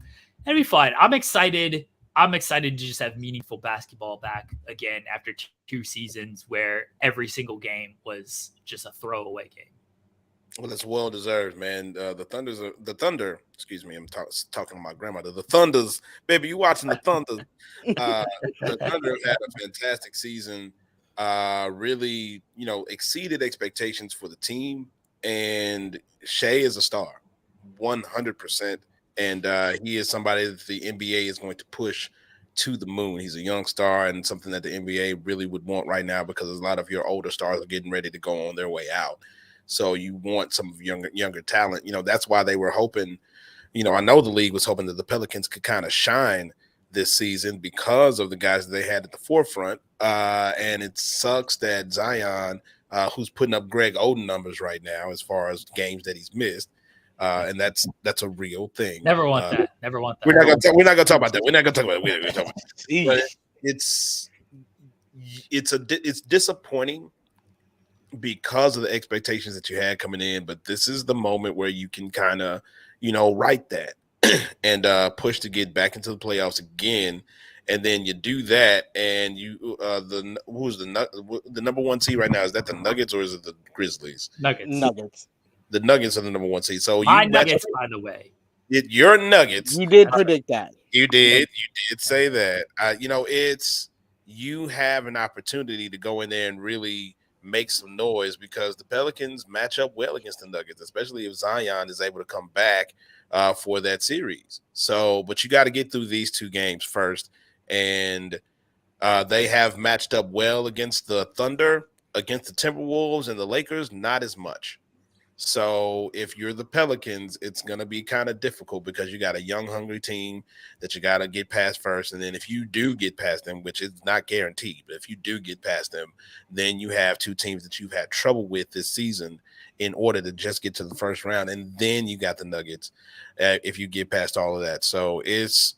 it'll be fun. I'm excited. I'm excited to just have meaningful basketball back again after 2 seasons where every single game was just a throwaway game. Well, it's well deserved, man. The Thunder. Excuse me, I'm talking to my grandmother. The Thunders, baby, you watching the Thunder? The Thunder had a fantastic season. Really, exceeded expectations for the team. And Shea is a star, 100%. And he is somebody that the NBA is going to push to the moon. He's a young star and something that the NBA really would want right now, because a lot of your older stars are getting ready to go on their way out. So you want some of younger talent. That's why they were hoping, I know the league was hoping that the Pelicans could kind of shine this season because of the guys that they had at the forefront. And it sucks that Zion, who's putting up Greg Oden numbers right now as far as games that he's missed. And that's a real thing. Never want that. Never want that. We're not gonna talk about that. We're not gonna talk about it. But it's disappointing because of the expectations that you had coming in. But this is the moment where you can kind of, right that and push to get back into the playoffs again. And then you do that, and who's the number 1 seed right now? Is that the Nuggets or is it the Grizzlies? Nuggets. The Nuggets are the number 1 seed. So my Nuggets, by the way. Your Nuggets. You did predict that. You did say that. You have an opportunity to go in there and really make some noise, because the Pelicans match up well against the Nuggets, especially if Zion is able to come back for that series. So, but you got to get through these 2 games first. And they have matched up well against the Thunder, against the Timberwolves, and the Lakers, not as much. So if you're the Pelicans, it's going to be kind of difficult, because you got a young, hungry team that you got to get past first. And then if you do get past them, which is not guaranteed, but if you do get past them, then you have 2 teams that you've had trouble with this season in order to just get to the first round. And then you got the Nuggets if you get past all of that. So it's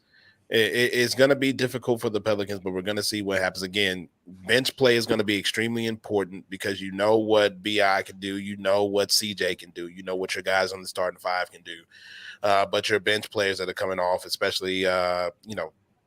going to be difficult for the Pelicans, but we're going to see what happens. Again, bench play is going to be extremely important, because you know what BI can do. You know what CJ can do. You know what your guys on the starting 5 can do. But your bench players that are coming off, especially,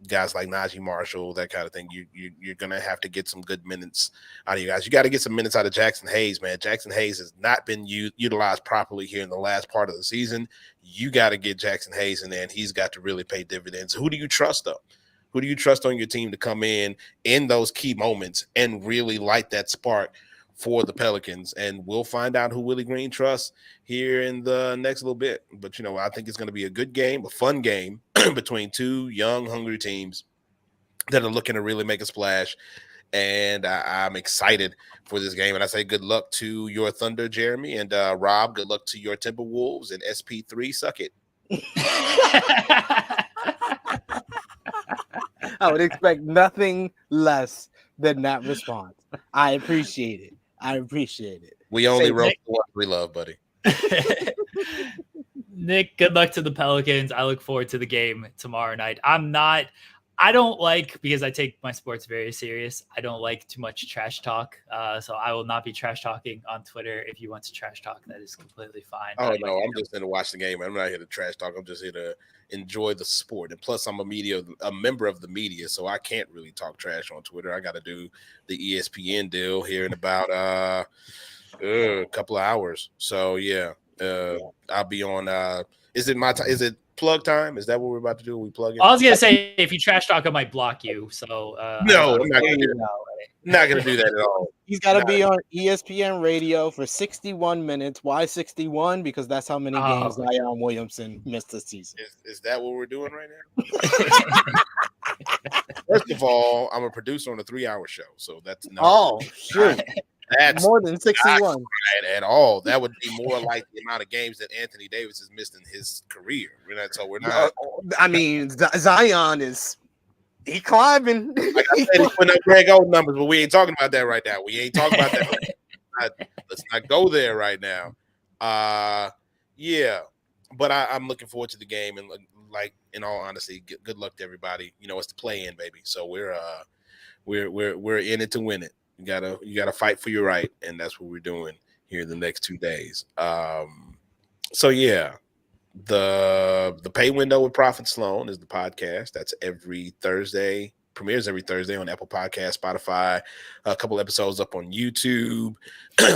guys like Najee Marshall, that kind of thing, you're going to have to get some good minutes out of you guys. You got to get some minutes out of Jackson Hayes, man. Jackson Hayes has not been utilized properly here in the last part of the season. You got to get Jackson Hayes in there, and he's got to really pay dividends. Who do you trust, though? Who do you trust on your team to come in those key moments and really light that spark for the Pelicans? And we'll find out who Willie Green trusts here in the next little bit. But, I think it's going to be a good game, a fun game between 2 young, hungry teams that are looking to really make a splash. And I'm excited for this game. And I say good luck to your Thunder, Jeremy, and Rob, good luck to your Timberwolves, and SP3, suck it. I would expect nothing less than that response. I appreciate it. We only wrote the ones we love, buddy. Nick, good luck to the Pelicans. I look forward to the game tomorrow night. I don't like, because I take my sports very serious, I don't like too much trash talk. So I will not be trash talking on Twitter. If you want to trash talk, that is completely fine. Oh, no, I'm just here to watch the game. I'm not here to trash talk. I'm just here to enjoy the sport. And plus, I'm a member of the media, so I can't really talk trash on Twitter. I got to do the ESPN deal here in about a couple of hours. So, yeah. I'll be on. Is it my time? Is it plug time? Is that what we're about to do? We plug in. I was gonna say if you trash talk, I might block you. So no, I'm not gonna do that. Not gonna do that at all. He's got to be on ESPN radio for 61 minutes. Why 61? Because that's how many games Zion Williamson missed this season. Is that what we're doing right now? First of all, I'm a producer on a 3-hour show, so that's no. Oh, shoot. That's more than 61 right at all. That would be more like the amount of games that Anthony Davis has missed in his career. We're not. I mean, Zion is climbing. Like I said, he's putting up Greg Oden numbers, but we ain't talking about that right now. We ain't talking about that. Let's not go there right now. Yeah, but I'm looking forward to the game, and like in all honesty, good luck to everybody. You know, it's the play-in, baby. So we're in it to win it. You gotta fight for your right, and that's what we're doing here in the next 2 days. So yeah, the pay window with Prophet Sloan is the podcast. That's every Thursday. Premieres every Thursday on Apple Podcasts, Spotify. A couple episodes up on YouTube.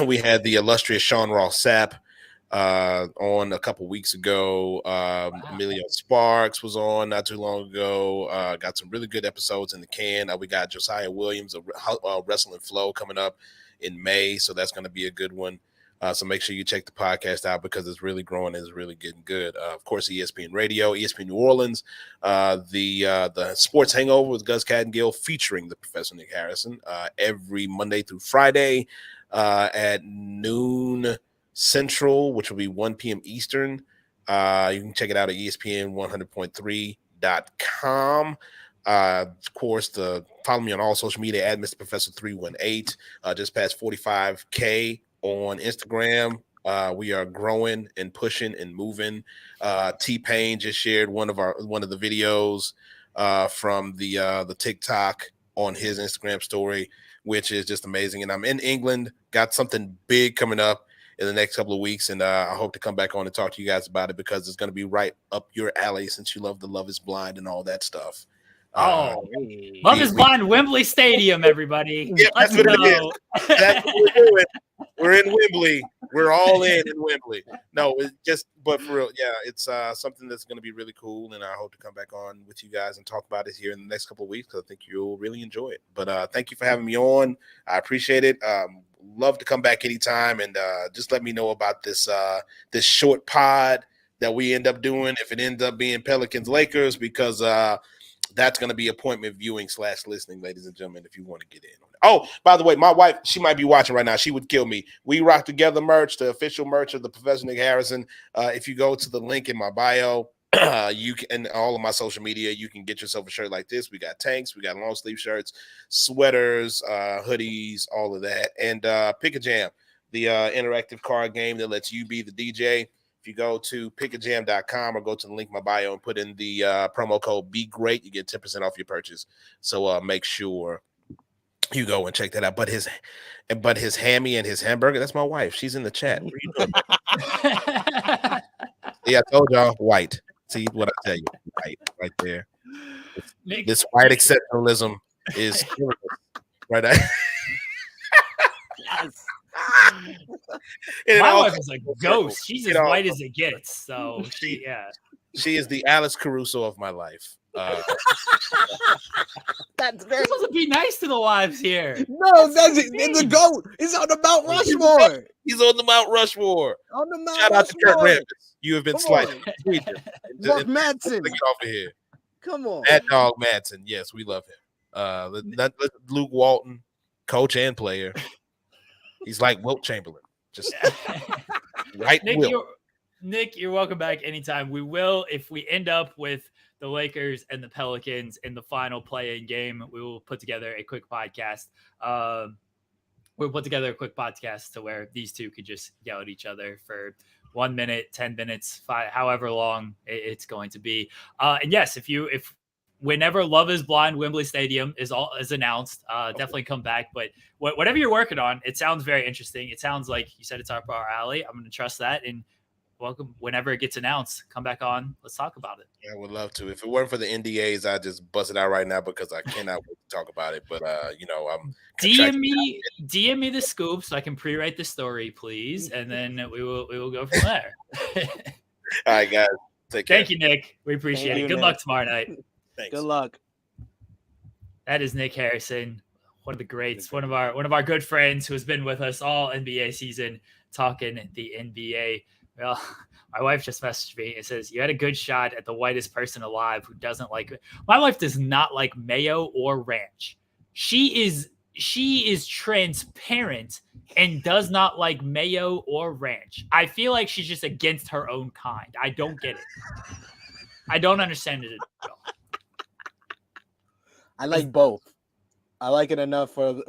We had the illustrious Sean Ross Sapp on a couple weeks ago. Emilio Sparks was on not too long ago. Got some really good episodes in the can. We got Josiah Williams of Wrestling Flow coming up in May, so that's going to be a good one. So make sure you check the podcast out because it's really growing and it's really getting good. Of course, ESPN Radio, ESPN New Orleans, the Sports Hangover with Gus Cattengill featuring the Professor Nick Harrison every Monday through Friday at noon Central, which will be 1 p.m. Eastern. You can check it out at ESPN100.3.com. Of course, follow me on all social media at Mr. Professor 318. Just past 45K on Instagram. We are growing and pushing and moving. T-Pain just shared one of the videos from the TikTok on his Instagram story, which is just amazing. And I'm in England, got something big coming up in the next couple of weeks, and I hope to come back on and talk to you guys about it because it's going to be right up your alley since you love the Love is Blind and all that stuff. Love is Blind, Wembley Stadium, everybody. Yeah, that's what it is. That's what we're doing. We're in Wembley. We're all in Wembley. No, it's just, but for real, yeah, it's something that's going to be really cool, and I hope to come back on with you guys and talk about it here in the next couple of weeks because I think you'll really enjoy it. But thank you for having me on. I appreciate it. Love to come back anytime, and just let me know about this short pod that we end up doing if it ends up being Pelicans Lakers because that's going to be appointment viewing / listening, ladies and gentlemen, if you want to get in on it. Oh, by the way, my wife, she might be watching right now. She would kill me. We Rock Together merch, the official merch of the Professor Nick Harrison. If you go to the link in my bio, you can, and all of my social media, you can get yourself a shirt like this. We got tanks, we got long sleeve shirts, sweaters, hoodies, all of that. And Pick a Jam, the interactive card game that lets you be the DJ. If you go to pickajam.com or go to the link in my bio and put in the promo code Be Great, you get 10% off your purchase. So make sure you go and check that out. But his hammy and his hamburger, that's my wife. She's in the chat. What are you doing? Yeah, I told y'all white. See what I tell you, white right there. This white exceptionalism is right now. Yes. My wife is a ghost. She's as white as it gets. So she is the Alice Caruso of my life. That's very. You're supposed to be nice to the wives here. No, it's a goat. It's on the Mount Rushmore. He's on the Mount Rushmore. On the Mount Shout out to Kurt Rushmore. Rambis. You have been slighted. Mark Madsen. Get off of here. Come on. Mad Dog Madsen. Yes, we love him. Luke Walton, coach and player. He's like Wilt Chamberlain. Just right. Nick, you're welcome back anytime. We will, if we end up with the Lakers and the Pelicans in the final play-in game, we will put together a quick podcast. We'll put together a quick podcast to where these two could just yell at each other for 1 minute, 10 minutes, however long it's going to be. And yes, if whenever Love is Blind Wembley Stadium is announced, definitely come back. But whatever you're working on, it sounds very interesting. It sounds like you said it's up our alley. I'm going to trust that. And welcome whenever it gets announced. Come back on. Let's talk about it. I would love to. If it weren't for the NDAs, I'd just bust it out right now because I cannot wait to talk about it. But I'm DM me the scoop so I can pre-write the story, please, and then we will go from there. All right, guys. Take care. Thank you, Nick. We appreciate it. Good luck tomorrow night. Thanks. Good luck. That is Nick Harrison, one of the greats, one of our good friends who has been with us all NBA season, talking the NBA. Well, my wife just messaged me and says, "You had a good shot at the whitest person alive who doesn't like it." My wife does not like mayo or ranch. She is transparent and does not like mayo or ranch. I feel like she's just against her own kind. I don't get it. I don't understand it at all. I like both. I like it enough for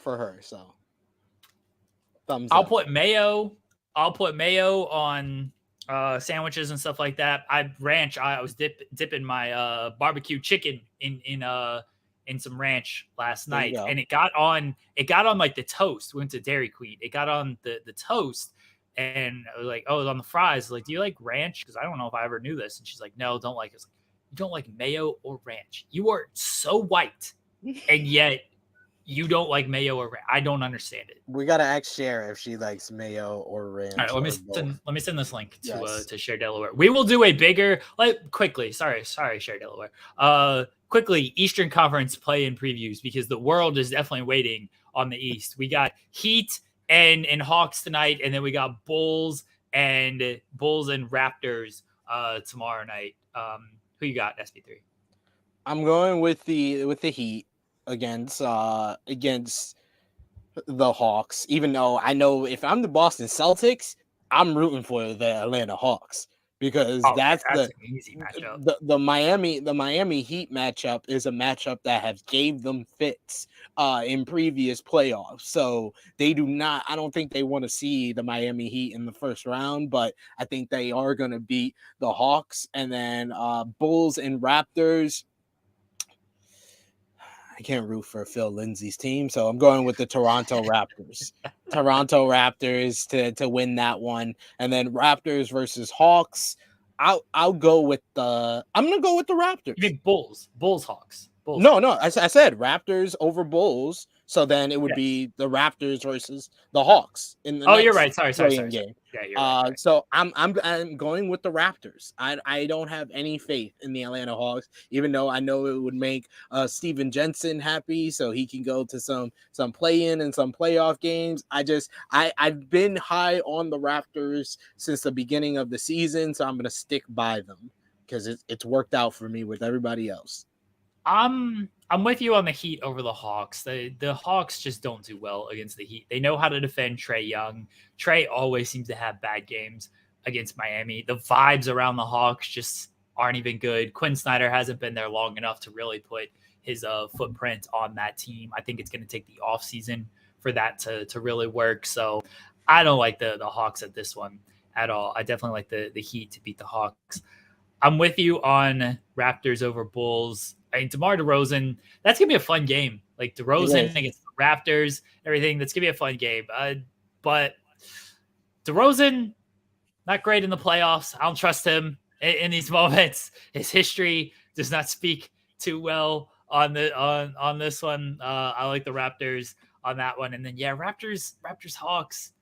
her. So, thumbs up. I'll put mayo on sandwiches and stuff like that. I was dipping my barbecue chicken in some ranch last night, and it got on like the toast. We went to Dairy Queen. It got on the toast, and I was like, "Oh, it's on the fries." Like, do you like ranch? Because I don't know if I ever knew this. And she's like, "No, don't like it." I was like, "You don't like mayo or ranch? You are so white, and yet you don't like mayo or ranch. I don't understand it." We gotta ask Cher if she likes mayo or ranch. All right, let me send this link to Cher Delaware. We will do a bigger quickly. Sorry, Cher Delaware. Quickly, Eastern Conference play-in previews because the world is definitely waiting on the East. We got Heat and Hawks tonight, and then we got Bulls and Raptors tomorrow night. Who you got, SP3? I'm going with the Heat against the Hawks, even though I know if I'm the Boston Celtics, I'm rooting for the Atlanta Hawks because that's an easy matchup. The Miami Heat matchup is a matchup that has gave them fits in previous playoffs. So I don't think they want to see the Miami Heat in the first round, but I think they are going to beat the Hawks. And then Bulls and Raptors, I can't root for Phil Lindsay's team, so I'm going with the Toronto Raptors. Toronto Raptors to win that one, and then Raptors versus Hawks. I'm gonna go with the Raptors. You mean Bulls, Hawks? Bulls. No, I said Raptors over Bulls. So then it would be the Raptors versus the Hawks in the you're right. Sorry. game. Yeah, you're right. So I'm going with the Raptors. I don't have any faith in the Atlanta Hawks, even though I know it would make Steven Jensen happy, so he can go to some play-in and some playoff games. I've been high on the Raptors since the beginning of the season, so I'm gonna stick by them because it's worked out for me with everybody else. I'm with you on the Heat over the Hawks. The Hawks just don't do well against the Heat. They know how to defend Trae Young. Trae always seems to have bad games against Miami. The vibes around the Hawks just aren't even good. Quinn Snyder hasn't been there long enough to really put his footprint on that team. I think it's going to take the offseason for that to really work. So I don't like the Hawks at this one at all. I definitely like the Heat to beat the Hawks. I'm with you on Raptors over Bulls. I mean, DeMar DeRozan, that's going to be a fun game. Like DeRozan against the Raptors, everything. That's going to be a fun game. But DeRozan, not great in the playoffs. I don't trust him in these moments. His history does not speak too well on this one. I like the Raptors on that one. And then, Raptors, Hawks.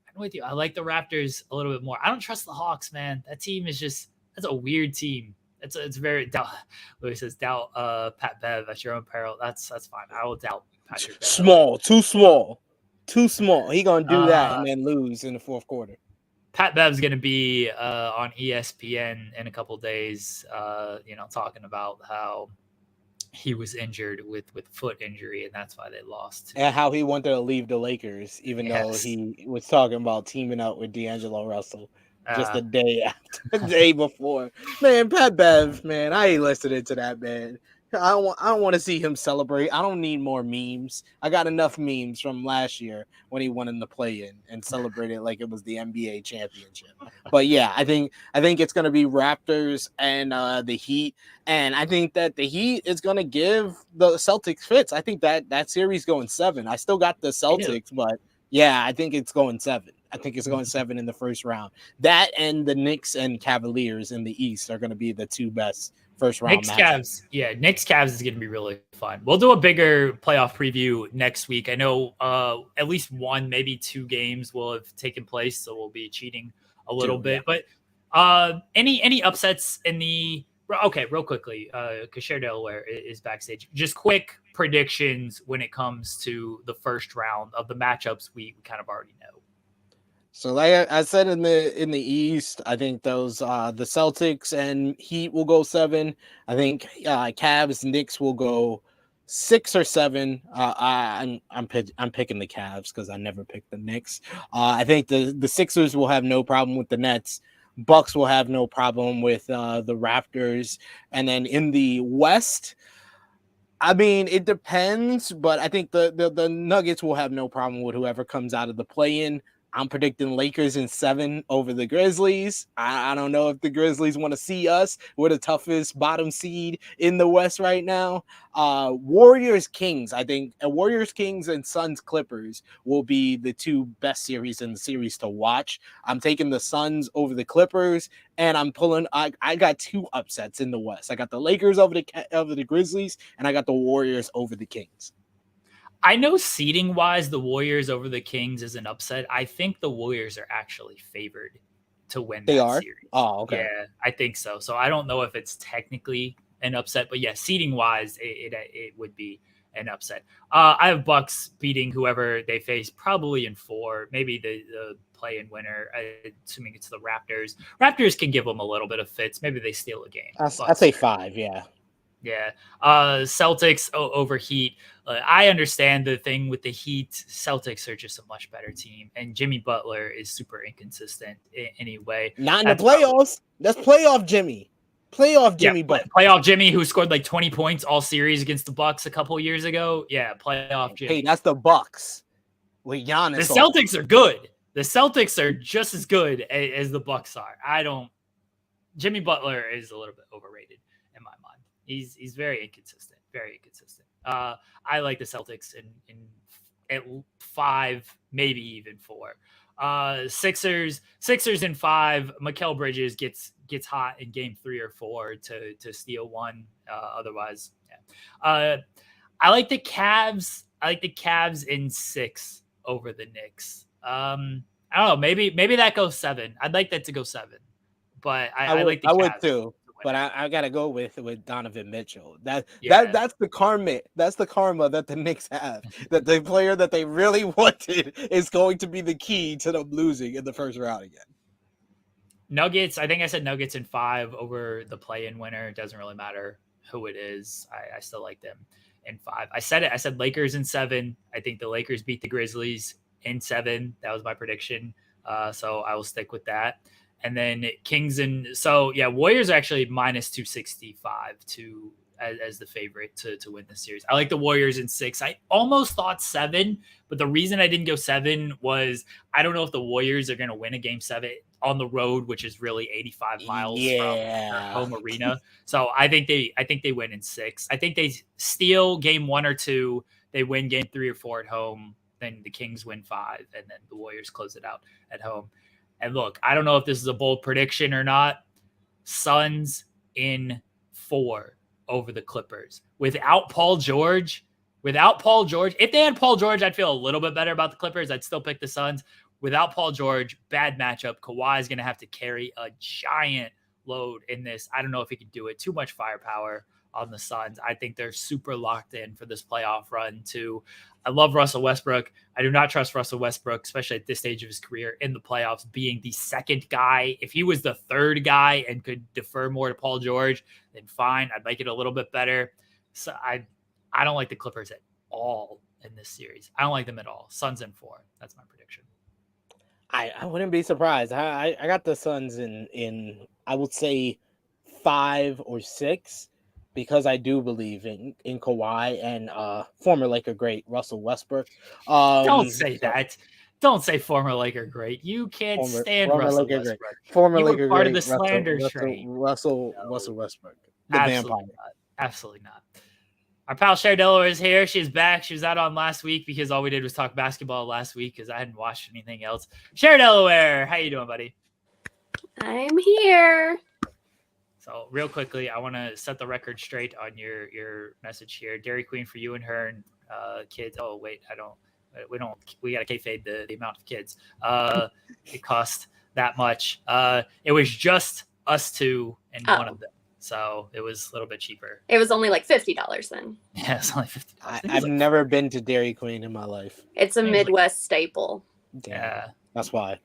I'm with you. I like the Raptors a little bit more. I don't trust the Hawks, man. That team is that's a weird team. It's very doubt. Louis says doubt Pat Bev at your own peril. That's fine. I will doubt Patrick Bev. Too small. He gonna do that and then lose in the fourth quarter. Pat Bev's gonna be on ESPN in a couple days. Talking about how he was injured with foot injury and that's why they lost. And how he wanted to leave the Lakers, even though he was talking about teaming up with D'Angelo Russell. Just the day before. Man, Pat Bev, man, I ain't listening to that, man. I don't want to see him celebrate. I don't need more memes. I got enough memes from last year when he won in the play-in and celebrated like it was the NBA championship. But yeah, I think it's going to be Raptors and the Heat. And I think that the Heat is going to give the Celtics fits. I think that series going 7. I still got the Celtics, but Yeah, I think it's going 7. I think it's going 7 in the first round. That and the Knicks and Cavaliers in the East are going to be the 2 best first round Knicks matches. Cavs. Yeah, Knicks Cavs is going to be really fun. We'll do a bigger playoff preview next week. I know at least 1, maybe 2 games will have taken place, so we'll be cheating a little bit. Yeah. But any upsets in the real quickly, because Cher Delaware is backstage. Just quick predictions when it comes to the first round of the matchups we kind of already know. So like I said in the East, I think those the Celtics and Heat will go 7. I think Cavs Knicks will go 6 or 7. I'm picking the Cavs because I never picked the Knicks. I think the Sixers will have no problem with the Nets. Bucks will have no problem with the Raptors. And then in the West, I mean, it depends, but I think the Nuggets will have no problem with whoever comes out of the play-in. I'm predicting Lakers in 7 over the Grizzlies. I don't know if the Grizzlies want to see us. We're the toughest bottom seed in the West right now. Warriors Kings. I think Warriors Kings and Suns Clippers will be the 2 best series in the series to watch. I'm taking the Suns over the Clippers, and I'm pulling. I got 2 upsets in the West. I got the Lakers over the Grizzlies, and I got the Warriors over the Kings. I know seeding wise, the Warriors over the Kings is an upset. I think the Warriors are actually favored to win that series. Oh, okay. Yeah, I think so. So I don't know if it's technically an upset, but yeah, seeding wise, it would be an upset. I have Bucks beating whoever they face, probably in 4, maybe the play-in winner, assuming it's the Raptors. Raptors can give them a little bit of fits. Maybe they steal a game. I'd say 5, yeah. Yeah. Celtics over Heat. I understand the thing with the Heat. Celtics are just a much better team, and Jimmy Butler is super inconsistent anyway. Not in the playoffs. That's playoff Jimmy. Playoff Jimmy Butler. Playoff Jimmy, who scored like 20 points all series against the Bucks a couple years ago. Yeah, playoff Jimmy. Hey, that's the Bucks. With Giannis. The Celtics are good. The Celtics are just as good as the Bucks are. Jimmy Butler is a little bit overrated in my mind. He's very inconsistent. Very inconsistent. I like the Celtics in at 5, maybe even 4. Sixers in 5. Mikal Bridges gets hot in game 3 or 4 to steal 1. Otherwise, yeah. I like the Cavs. I like the Cavs in 6 over the Knicks. I don't know. Maybe that goes 7. I'd like that to go 7, but I like the Cavs. I would too. But I gotta go with Donovan Mitchell. That's the karma. That's the karma that the Knicks have. That the player that they really wanted is going to be the key to them losing in the first round again. Nuggets. I think I said Nuggets in 5 over the play-in winner. It doesn't really matter who it is. I still like them in 5. I said it. I said Lakers in 7. I think the Lakers beat the Grizzlies in 7. That was my prediction. So I will stick with that. And then Kings Warriors are actually minus 265 as the favorite to win the series. I like the Warriors in 6. I almost thought 7, but the reason I didn't go 7 was I don't know if the Warriors are going to win a game 7 on the road, which is really 85 miles from their home arena. So I think they win in 6. I think they steal game 1 or 2. They win game 3 or 4 at home. Then the Kings win 5, and then the Warriors close it out at home. And look, I don't know if this is a bold prediction or not. Suns in 4 over the Clippers. Without Paul George, if they had Paul George, I'd feel a little bit better about the Clippers. I'd still pick the Suns. Without Paul George, bad matchup. Kawhi is going to have to carry a giant load in this. I don't know if he can do it. Too much firepower on the Suns. I think they're super locked in for this playoff run too. I love Russell Westbrook. I do not trust Russell Westbrook, especially at this stage of his career in the playoffs, being the second guy. If he was the third guy and could defer more to Paul George, then fine. I'd like it a little bit better. So I don't like the Clippers at all in this series. I don't like them at all. Suns in 4. That's my prediction. I wouldn't be surprised. I got the Suns in I would say 5 or 6. Because I do believe in Kawhi and former Laker great Russell Westbrook. Don't say that. Don't say former Laker great. You can't stand Russell Westbrook. Former Laker part great. of the slander train. Russell Westbrook. Absolutely not. Absolutely not. Our pal Cher Delaware is here. She's back. She was out on last week because all we did was talk basketball last week because I hadn't watched anything else. Cher Delaware, how you doing, buddy? I'm here. So real quickly, I want to set the record straight on your message here. Dairy Queen for you and her and kids. Oh wait, we got to kayfabe the amount of kids. It cost that much. It was just us two and one of them. So it was a little bit cheaper. It was only like $50 then. Yeah, it's only $50. I've never been to Dairy Queen in my life. It's a Midwest staple. Yeah. That's why.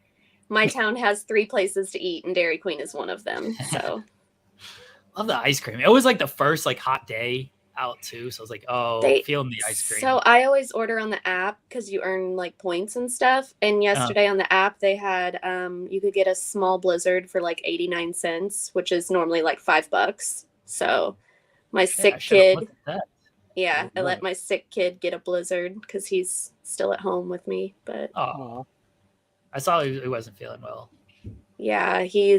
My town has 3 places to eat, and Dairy Queen is one of them. So love the ice cream. It was like the first like hot day out too. So I was like, feeling the ice cream. So I always order on the app because you earn like points and stuff. And yesterday on the app, they had you could get a small blizzard for like 89 cents, which is normally like $5. So my sick kid, I let my sick kid get a blizzard because he's still at home with me. But I saw he wasn't feeling well. Yeah, he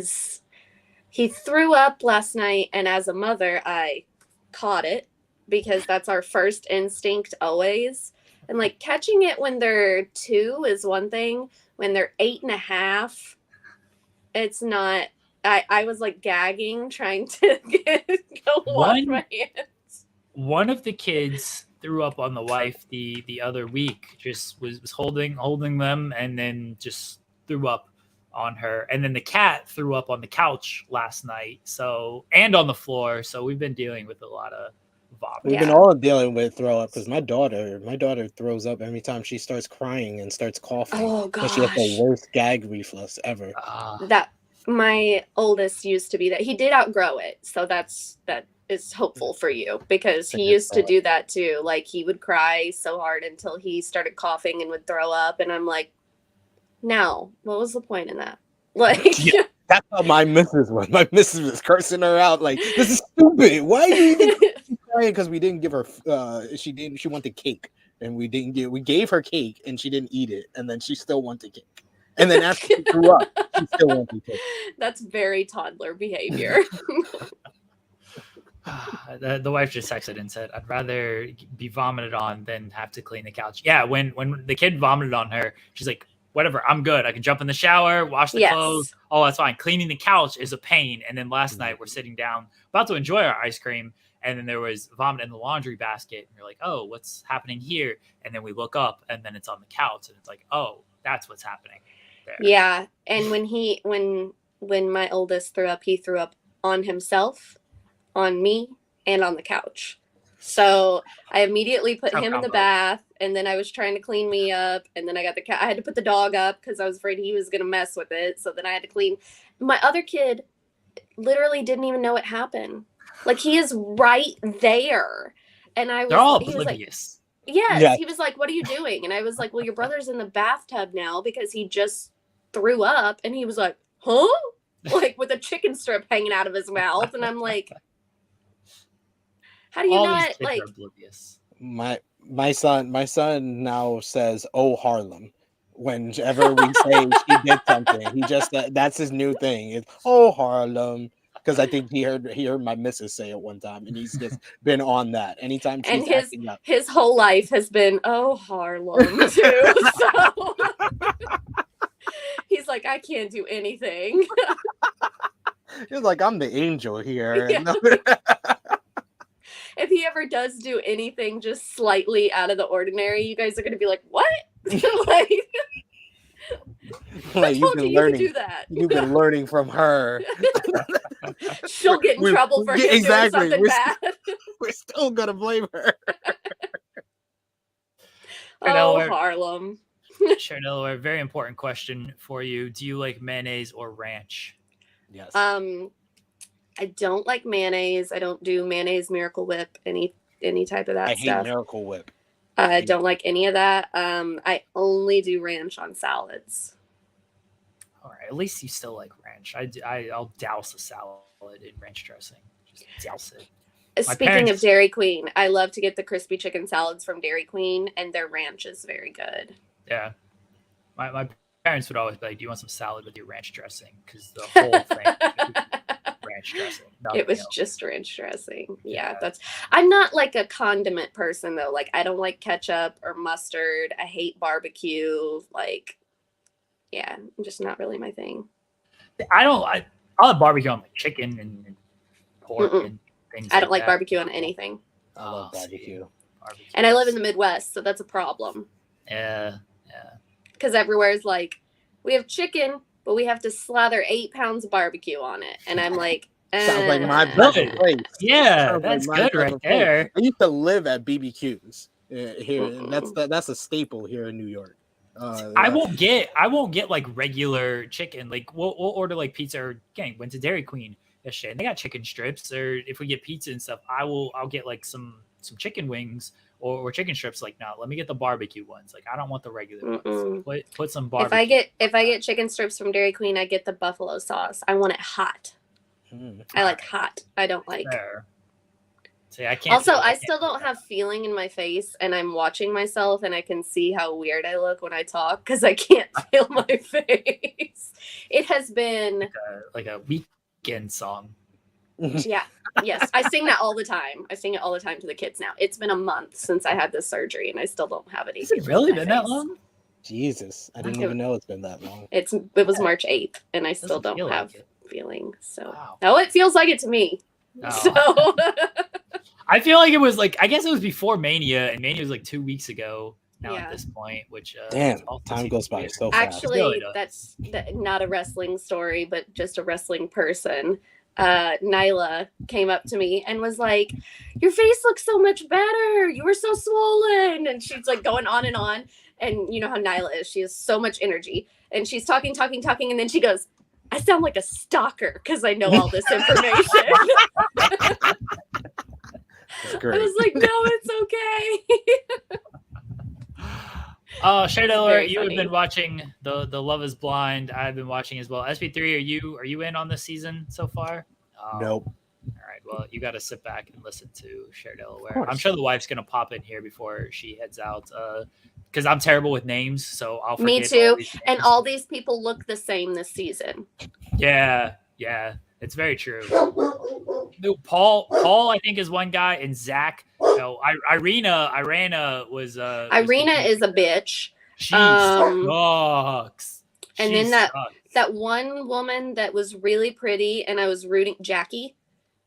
threw up last night, and as a mother, I caught it because that's our first instinct always. And like catching it when they're 2 is one thing. When they're 8.5, it's not. I was like gagging, trying to go wash my hands. One of the kids threw up on the wife the other week. Just was holding them and then just threw up on her. And then the cat threw up on the couch last night. So and on the floor. So we've been dealing with a lot of vomit. We've been all dealing with throw up because my daughter throws up every time she starts crying and starts coughing. Oh gosh, she has the worst gag reflex ever. That my oldest used to be that. He did outgrow it, so that is hopeful for you because he used to do that too. Like he would cry so hard until he started coughing and would throw up, and I'm like, no, what was the point in that? Like that's how my missus was. My missus was cursing her out like, this is stupid. Why are you even crying? Because we didn't give her she wanted cake, and we gave her cake and she didn't eat it, and then she still wanted cake. And then after she grew up, she still wanted cake. That's very toddler behavior. The wife just texted and said, I'd rather be vomited on than have to clean the couch. Yeah, when the kid vomited on her, she's like, whatever, I'm good. I can jump in the shower, wash the clothes. Oh, that's fine. Cleaning the couch is a pain. And then last night we're sitting down about to enjoy our ice cream, and then there was vomit in the laundry basket. And you're like, oh, what's happening here? And then we look up, and then it's on the couch, and it's like, oh, that's what's happening there. Yeah, and when my oldest threw up, he threw up on himself, on me, and on the couch. So I immediately put him in the bath, and then I was trying to clean me up, and then I got the cat. I had to put the dog up because I was afraid he was gonna mess with it. So then I had to clean. My other kid literally didn't even know it happened. Like he is right there, and they're all oblivious. Yes, he was like, "What are you doing?" And I was like, "Well, your brother's in the bathtub now because he just threw up." And he was like, "Huh?" Like with a chicken strip hanging out of his mouth, and I'm like, "How do you all not these kids like?" are oblivious. My son now says, "Oh Harlem," whenever we say she did something. He just that's his new thing. It's "Oh Harlem." Because I think he heard my missus say it one time, and he's just been on that. Anytime she's acting up. His whole life has been "Oh Harlem" too. So he's like, I can't do anything. He's like, I'm the angel here. Yeah. If he ever does do anything just slightly out of the ordinary, you guys are going to be like, "What?" Like you've been learning. Do that. You've been learning from her. She'll get in trouble for him doing something bad. We're still gonna blame her. Harlem. Cher Delaware, very important question for you. Do you like mayonnaise or ranch? Yes. I don't like mayonnaise. I don't do mayonnaise, Miracle Whip, any type of that stuff. I hate Miracle Whip. I don't like any of that. I only do ranch on salads. All right, at least you still like ranch. I'll douse a salad in ranch dressing. Just douse it. Speaking of Dairy Queen, I love to get the crispy chicken salads from Dairy Queen, and their ranch is very good. Yeah. My parents would always be like, do you want some salad with your ranch dressing? Because the whole thing ranch ranch dressing. It was just ranch dressing. Yeah, I'm not like a condiment person though. Like I don't like ketchup or mustard. I hate barbecue. Like, yeah, just not really my thing. I'll have barbecue on like chicken and pork and things. I don't like barbecue on anything. I love barbecue. And I live in the Midwest, so that's a problem. Yeah. Because everywhere is like, we have chicken, but we have to slather 8 pounds of barbecue on it. And I'm like, sounds like my perfect place. Yeah, that's good right there. I used to live at BBQs here. And that's a staple here in New York. I won't get like regular chicken. Like we'll order like pizza. Or again, went to Dairy Queen yesterday, and they got chicken strips. Or if we get pizza and stuff, I'll get like some chicken wings or chicken strips. Like, no, let me get the barbecue ones. Like, I don't want the regular ones. Put some barbecue. If I get chicken strips from Dairy Queen, I get the buffalo sauce. I want it hot. I like hot. I don't like. Fair. See, I can't. Also, I still don't have feeling in my face, and I'm watching myself, and I can see how weird I look when I talk because I can't feel my face. It has been like a Weekend song. Yeah. Yes. I sing that all the time. I sing it all the time to the kids now. It's been a month since I had this surgery, and I still don't have any. Has it really been that long? Jesus, I didn't even know it's been that long. It was March 8th, and I still don't have feeling. So wow. No, it feels like it to me. Oh. So I feel like it was like, I guess it was before Mania, and Mania was like 2 weeks ago now at this point, which damn, time goes by so fast. Actually, that's not a wrestling story, but just a wrestling person. Nyla came up to me and was like, your face looks so much better, you were so swollen, and she's like going on, and you know how Nyla is, she has so much energy, and she's talking, and then she goes, I sound like a stalker because I know all this information. Great. I was like, no, it's okay. Cher Delaware, you have been watching the Love Is Blind. I've been watching as well. SP3, are you in on this season so far? Nope. All right. Well, you got to sit back and listen to Cher Delaware. I'm sure the wife's gonna pop in here before she heads out. Because I'm terrible with names, so I'll forget. Me too. And all these people look the same this season. Yeah, it's very true. Paul, I think, is one guy, and Zach. No, Irina was. Irina is a bitch. She sucks. And then that one woman that was really pretty, and I was rooting Jackie.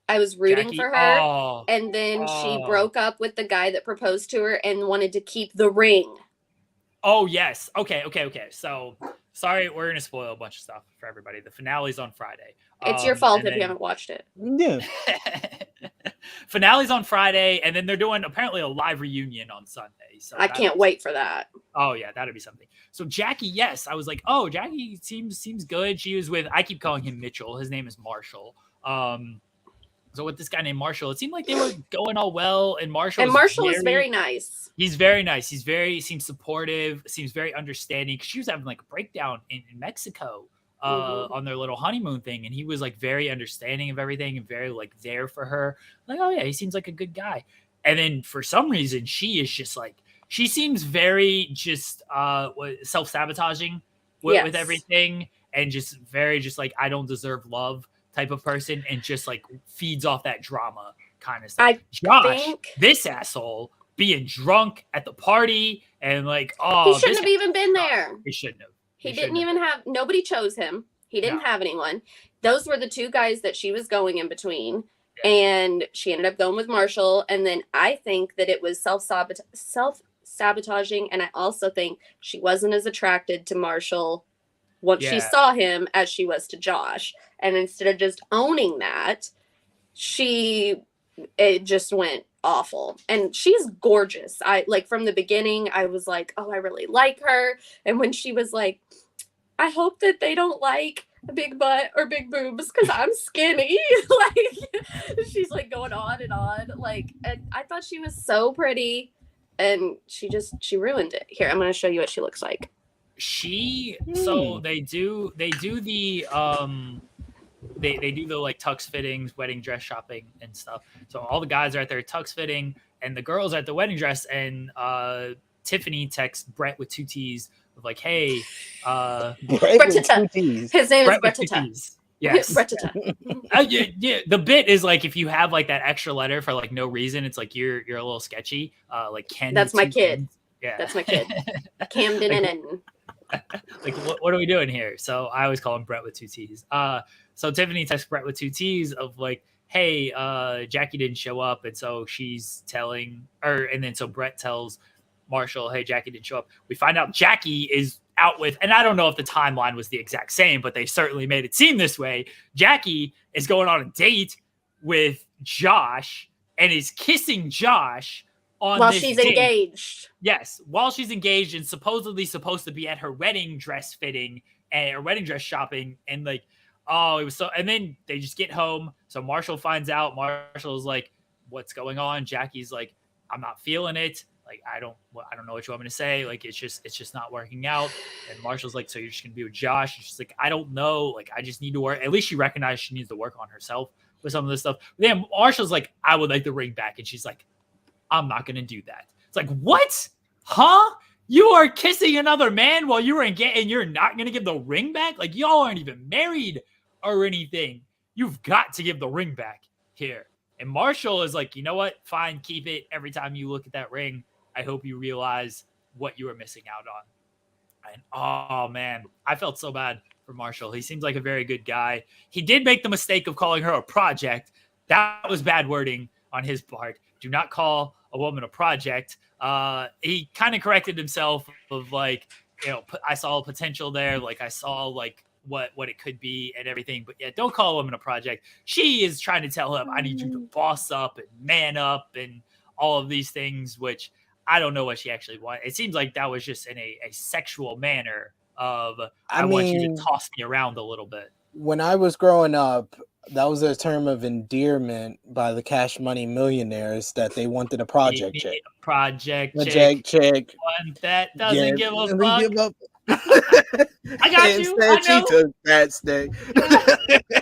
I was rooting for her, and then she broke up with the guy that proposed to her and wanted to keep the ring. Oh yes. Okay. So sorry, we're gonna spoil a bunch of stuff for everybody. The finale's on Friday. It's your fault if you haven't watched it. Yeah. Finale's on Friday, and then they're doing apparently a live reunion on Sunday. So I can't wait for that. Oh yeah, that'd be something. So Jackie, yes, I was like, oh, Jackie seems good. She was with, I keep calling him Mitchell. His name is Marshall. So with this guy named Marshall, it seemed like they were going all well, and Marshall is very nice. He's very nice. Seems supportive, seems very understanding. Cause she was having like a breakdown in Mexico on their little honeymoon thing. And he was like very understanding of everything and very like there for her. Like, oh yeah, he seems like a good guy. And then for some reason, she is just like, she seems very just self-sabotaging with everything, and just very just like, I don't deserve love type of person, and just like feeds off that drama kind of stuff. This asshole being drunk at the party and like, he shouldn't have even been there. He shouldn't have. He didn't even have, nobody chose him. He didn't have anyone. Those were the two guys that she was going in between. Yeah. And she ended up going with Marshall. And then I think that it was self-sabotaging. And I also think she wasn't as attracted to Marshall once she saw him as she was to Josh. And instead of just owning that, it just went awful. And she's gorgeous. I like, from the beginning, I was like, oh, I really like her. And when she was like, I hope that they don't like a big butt or big boobs because I'm skinny. Like, she's like going on and on. Like, and I thought she was so pretty, and she ruined it. Here, I'm going to show you what she looks like. So they do the they do the like tux fittings, wedding dress shopping and stuff. So all the guys are at their tux fitting, and the girls are at the wedding dress. And Tiffany texts Brett with 2 T's of like, hey, Brett with 2 T's. His name is Brettita. Yes. Ratata. The bit is like if you have like that extra letter for like no reason, it's like you're a little sketchy. Like Ken. That's my kid. Kens. Yeah, That's my kid. Camden and like what are we doing here? So I always call him Brett with 2 T's. So Tiffany texts Brett with 2 T's of like, hey, Jackie didn't show up, and so she's telling her, and then so Brett tells Marshall, hey, Jackie didn't show up. We find out Jackie is out with, and I don't know if the timeline was the exact same, but they certainly made it seem this way. Jackie is going on a date with Josh and is kissing Josh while she's engaged. Yes, while she's engaged and supposedly supposed to be at her wedding dress fitting and or wedding dress shopping, and like, oh, it was so. And then they just get home. So Marshall finds out. Marshall's like, "What's going on?" Jackie's like, "I'm not feeling it. Like, I don't know what you want me to say. Like, it's just not working out." And Marshall's like, "So you're just gonna be with Josh?" And she's like, "I don't know. Like, I just need to work." At least she recognized she needs to work on herself with some of this stuff. But then Marshall's like, "I would like the ring back," and she's like, "I'm not gonna do that." It's like, what? Huh? You are kissing another man while you were engaged, and you're not gonna give the ring back? Like, y'all aren't even married or anything. You've got to give the ring back here. And Marshall is like, you know what? Fine, keep it. Every time you look at that ring, I hope you realize what you were missing out on. And oh man, I felt so bad for Marshall. He seems like a very good guy. He did make the mistake of calling her a project. That was bad wording on his part. Do not call a woman a project. He kind of corrected himself of like, you know, I saw potential there. Like I saw like what it could be and everything. But yeah, don't call a woman a project. She is trying to tell him, I need you to boss up and man up and all of these things, which I don't know what she actually wanted. It seems like that was just in a sexual manner of, I want you to toss me around a little bit. When I was growing up, that was a term of endearment by the cash money millionaires that they wanted a project chick. Project chick. One that doesn't give a fuck. Give up. I got you. I know. She took that stick.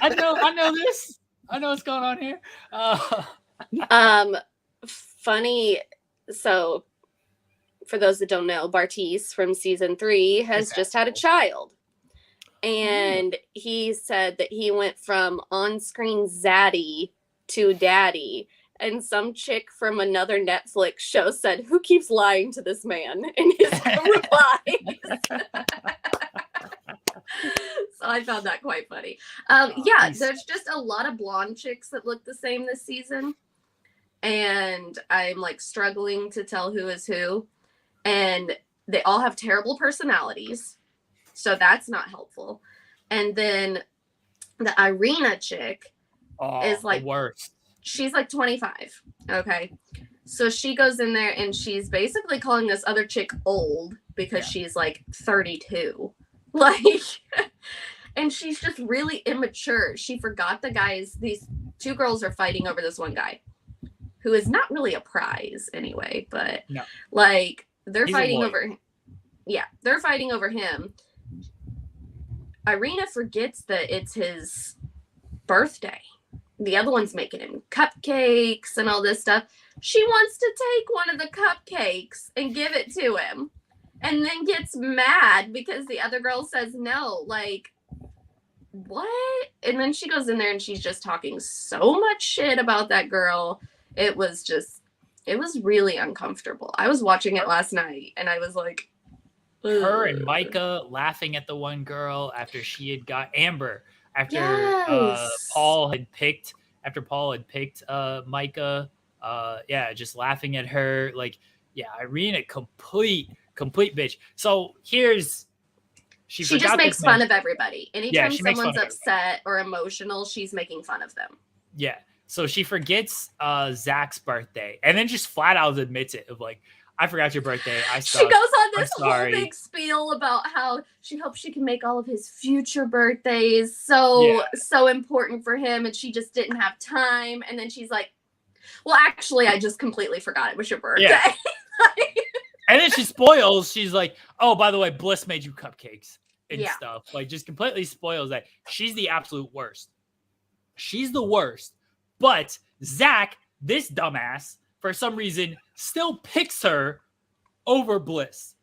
I know this. I know what's going on here. Funny. So, for those that don't know, Bartiz from season 3 has just had a child. And he said that he went from on-screen zaddy to daddy. And some chick from another Netflix show said, "Who keeps lying to this man?" in his replies. So I found that quite funny. There's just a lot of blonde chicks that look the same this season. And I'm like struggling to tell who is who. And they all have terrible personalities. So that's not helpful. And then the Irina chick is like the worst. She's like 25. Okay. So she goes in there and she's basically calling this other chick old because she's like 32. Like, and she's just really immature. She forgot these 2 girls are fighting over this one guy who is not really a prize anyway, but like they're fighting over him. Yeah, they're fighting over him. Irina forgets that it's his birthday. The other one's making him cupcakes and all this stuff. She wants to take one of the cupcakes and give it to him and then gets mad because the other girl says no. Like, what? And then she goes in there and she's just talking so much shit about that girl. It was really uncomfortable. I was watching it last night and I was like, her and Micah laughing at the one girl after she had got Amber after Paul had picked Micah. Just laughing at her. Like, Irina, complete bitch. So here's she just makes fun of everybody. Anytime someone's upset or emotional, she's making fun of them. Yeah. So she forgets Zach's birthday and then just flat out admits it of like, I forgot your birthday. She goes on this whole big spiel about how she hopes she can make all of his future birthdays so important for him, and she just didn't have time. And then she's like, "Well, actually, I just completely forgot it was your birthday." Yeah. And then she spoils. She's like, "Oh, by the way, Bliss made you cupcakes and stuff." Like, just completely spoils that. She's the absolute worst. She's the worst. But Zach, this dumbass, for some reason, still picks her over Bliss.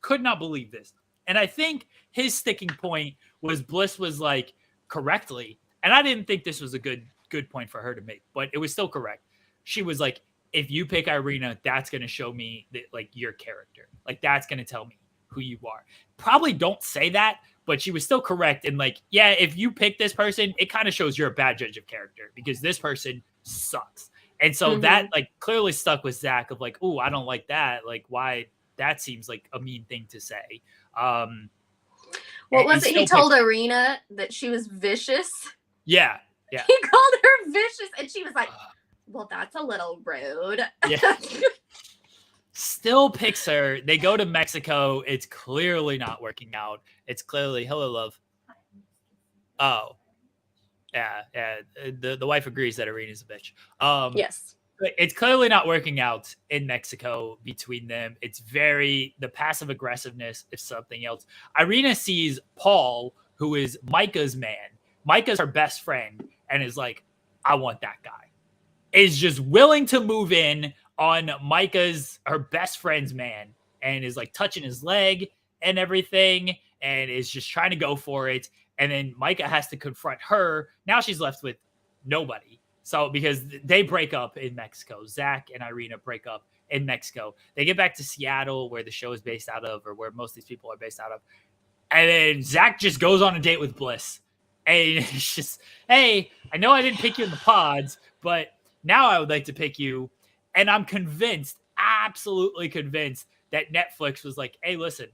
Could not believe this. And I think his sticking point was Bliss was like correctly, and I didn't think this was a good point for her to make, but it was still correct. She was like, if you pick Irina, that's going to show me that, like, your character. Like, that's going to tell me who you are. Probably don't say that, but she was still correct. And like, yeah, if you pick this person, it kind of shows you're a bad judge of character because this person sucks. And so that like clearly stuck with Zach of like, oh, I don't like that. Like, why? That seems like a mean thing to say. What was it? He told Irina that she was vicious. Yeah. He called her vicious, and she was like, well, that's a little rude. Yeah. Still picks her. They go to Mexico. It's clearly not working out. It's clearly, hello, love. Oh. Yeah. The wife agrees that Irina's a bitch. Yes. It's clearly not working out in Mexico between them. It's the passive aggressiveness is something else. Irina sees Paul, who is Micah's man. Micah's her best friend, and is like, I want that guy. Is just willing to move in on her best friend's man, and is like touching his leg and everything, and is just trying to go for it. And then Micah has to confront her. Now she's left with nobody. So because they break up in Mexico, Zach and Irina break up in Mexico. They get back to Seattle, where the show is based out of, or where most of these people are based out of. And then Zach just goes on a date with Bliss. And it's just, hey, I know I didn't pick you in the pods, but now I would like to pick you. And I'm convinced, absolutely convinced, that Netflix was like, hey, listen,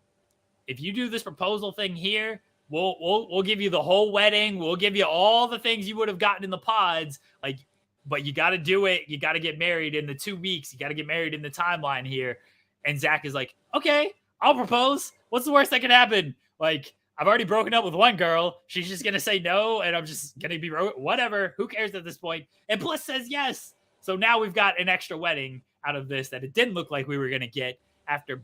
if you do this proposal thing here, we'll give you the whole wedding. We'll give you all the things you would have gotten in the pods. Like, but you got to do it. You got to get married in the 2 weeks. You got to get married in the timeline here. And Zach is like, okay, I'll propose. What's the worst that could happen? Like, I've already broken up with one girl. She's just going to say no. And I'm just going to be whatever. Who cares at this point? And Bliss says yes. So now we've got an extra wedding out of this that it didn't look like we were going to get after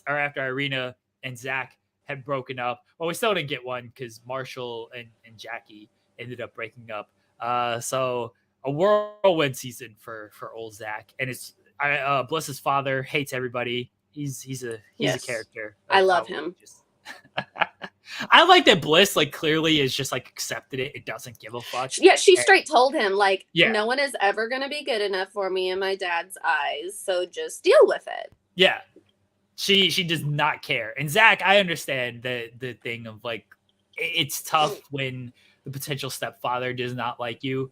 after Irina and Zach had broken up. Well, we still didn't get one because Marshall and Jackie ended up breaking up. So a whirlwind season for old Zach. And it's Bliss's father hates everybody. He's a character. I love him. I like that Bliss like clearly is just like accepted it. It doesn't give a fuck. Yeah, she straight told him like, no one is ever going to be good enough for me in my dad's eyes. So just deal with it. Yeah. She does not care. And Zach, I understand the thing of like, it's tough when the potential stepfather does not like you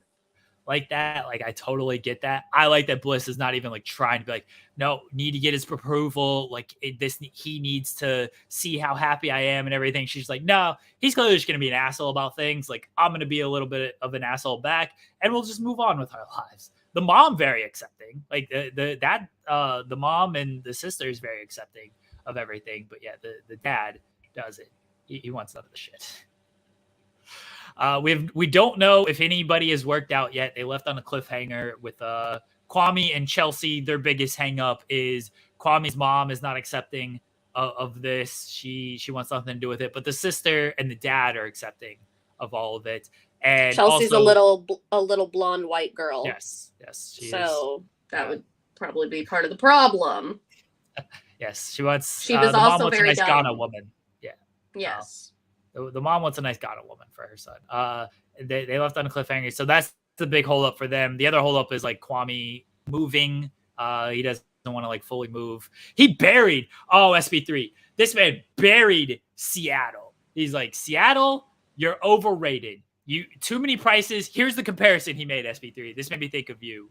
like that. Like, I totally get that. I like that Bliss is not even like trying to be like, no, need to get his approval. Like he needs to see how happy I am and everything. She's like, no, he's clearly just going to be an asshole about things. Like, I'm going to be a little bit of an asshole back and we'll just move on with our lives. The mom, very accepting. Like the mom and the sister is very accepting of everything. But yeah, the dad doesn't. He wants none of the shit. We don't know if anybody has worked out yet. They left on a cliffhanger with Kwame and Chelsea. Their biggest hang up is Kwame's mom is not accepting of this. She wants nothing to do with it. But the sister and the dad are accepting of all of it. And Chelsea's a little blonde white girl. Yes. So that would probably be part of the problem. Yes, she wants. She was also very nice Ghana woman. Yeah. Yes. The mom wants a nice Ghana woman for her son. They left on a cliffhanger, so that's the big holdup for them. The other holdup is like Kwame moving. He doesn't want to like fully move. He buried SP3. This man buried Seattle. He's like, Seattle, you're overrated. You too many prices. Here's the comparison he made, SP3. This made me think of you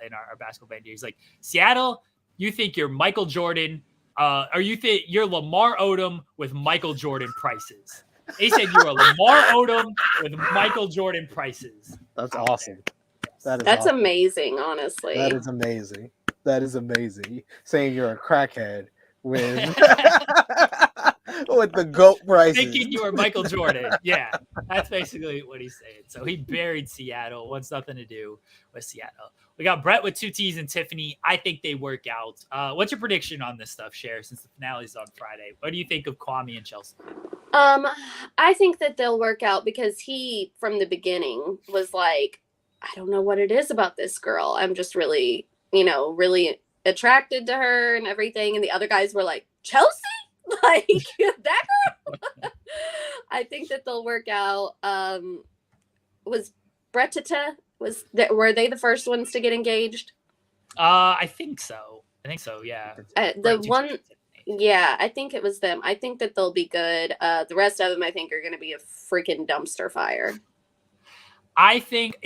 in our basketball band. He's like, Seattle, you think you're Michael Jordan, or you think you're Lamar Odom with Michael Jordan prices. He said you're a Lamar Odom with Michael Jordan prices. That's awesome. That's awesome. amazing, honestly. That is amazing. That is amazing. Saying you're a crackhead with with the GOAT prices. Thinking you were Michael Jordan. Yeah, that's basically what he's saying. So he buried Seattle. Wants nothing to do with Seattle. We got Brett with 2 T's and Tiffany. I think they work out. What's your prediction on this stuff, Cher, since the finale's on Friday? What do you think of Kwame and Chelsea? I think that they'll work out because he, from the beginning, was like, I don't know what it is about this girl. I'm just really, really attracted to her and everything. And the other guys were like, Chelsea? Like that girl. I think that they'll work out. Was Bretita were they the first ones to get engaged? I think so. Yeah. The one. Yeah, I think it was them. I think that they'll be good. The rest of them, I think, are going to be a freaking dumpster fire. I think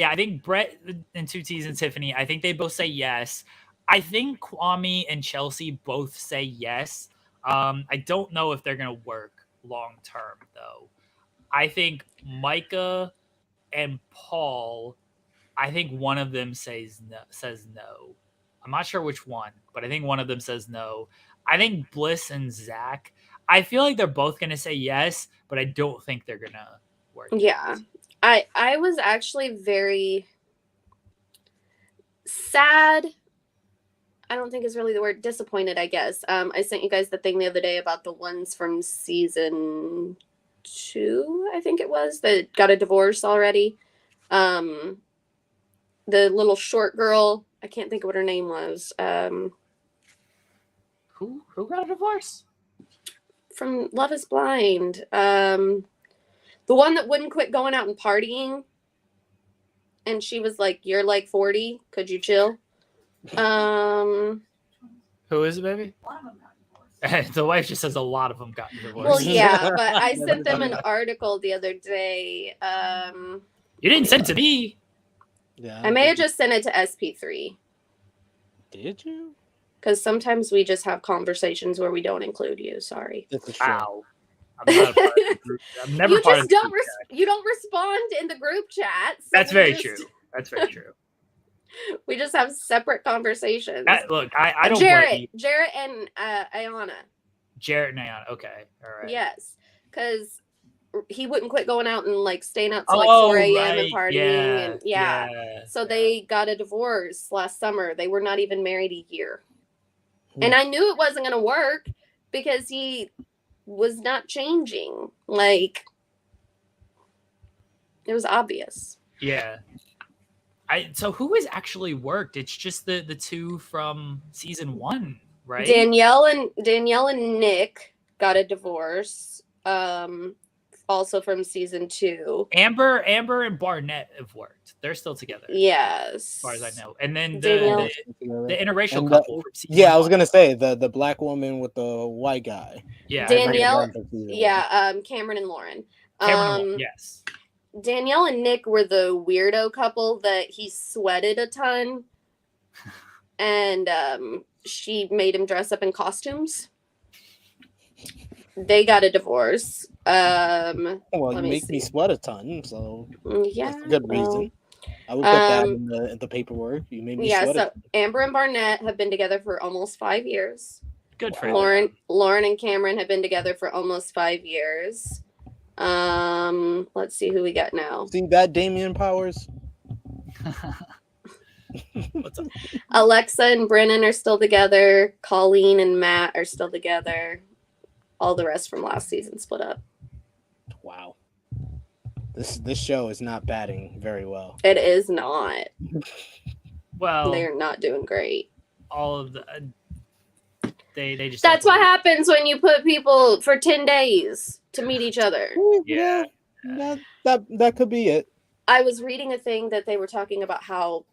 Brett and Tooties and Tiffany, I think they both say yes. I think Kwame and Chelsea both say yes. I don't know if they're going to work long term, though. I think Micah and Paul, I think one of them says no. I'm not sure which one, but I think one of them says no. I think Bliss and Zach, I feel like they're both going to say yes, but I don't think they're going to work. Yeah. I was actually very sad. I don't think is really the word. Disappointed, I guess. I sent you guys the thing the other day about the ones from season 2, I think it was, that got a divorce already. The little short girl, I can't think of what her name was. Who got a divorce? From Love is Blind. The one that wouldn't quit going out and partying. And she was like, "You're like 40. Could you chill?" Who is it, baby? The wife just says a lot of them got divorced. Well, yeah, but I sent them an article the other day. You didn't send it to me. Yeah, I may have just sent it to SP3. Did you? Because sometimes we just have conversations where we don't include you. Sorry. Wow. I'm not a part of the group. I'm never You part just of the don't. group chat. You don't respond in the group chat. So That's very true. That's very true. We just have separate conversations. Look, I don't Jarrett and Ayana. Jarrett and Ayana. Okay, all right. Yes, because he wouldn't quit going out and like staying out till like 4 a.m. and partying, and so they got a divorce last summer. They were not even married a year, and I knew it wasn't going to work because he was not changing. Like it was obvious. Yeah. So who has actually worked? It's just the two from season 1, right? Danielle and Nick got a divorce. Also from season 2. Amber and Barnett have worked. They're still together. Yes. As far as I know. And then Danielle. the interracial couple from season 1. I was 1. gonna say the black woman with the white guy. Yeah. Danielle. Yeah. Cameron and Lauren. Yes. Danielle and Nick were the weirdo couple that he sweated a ton, and she made him dress up in costumes. They got a divorce. Well, you make me sweat a ton, so yeah, that's a good reason. I would put that in the paperwork. You made me sweat. So Amber and Barnett have been together for almost 5 years. Good for them. Lauren and Cameron have been together for almost 5 years. Let's see who we got now. See that, Damian Powers? What's up? Alexa and Brennan are still together. Colleen and Matt are still together. All the rest from last season split up. Wow. This show is not batting very well. It is not. Well, they're not doing great. All of the they just. That's what happens when you put people for 10 days to meet each other. Yeah. That could be it. I was reading a thing that they were talking about how,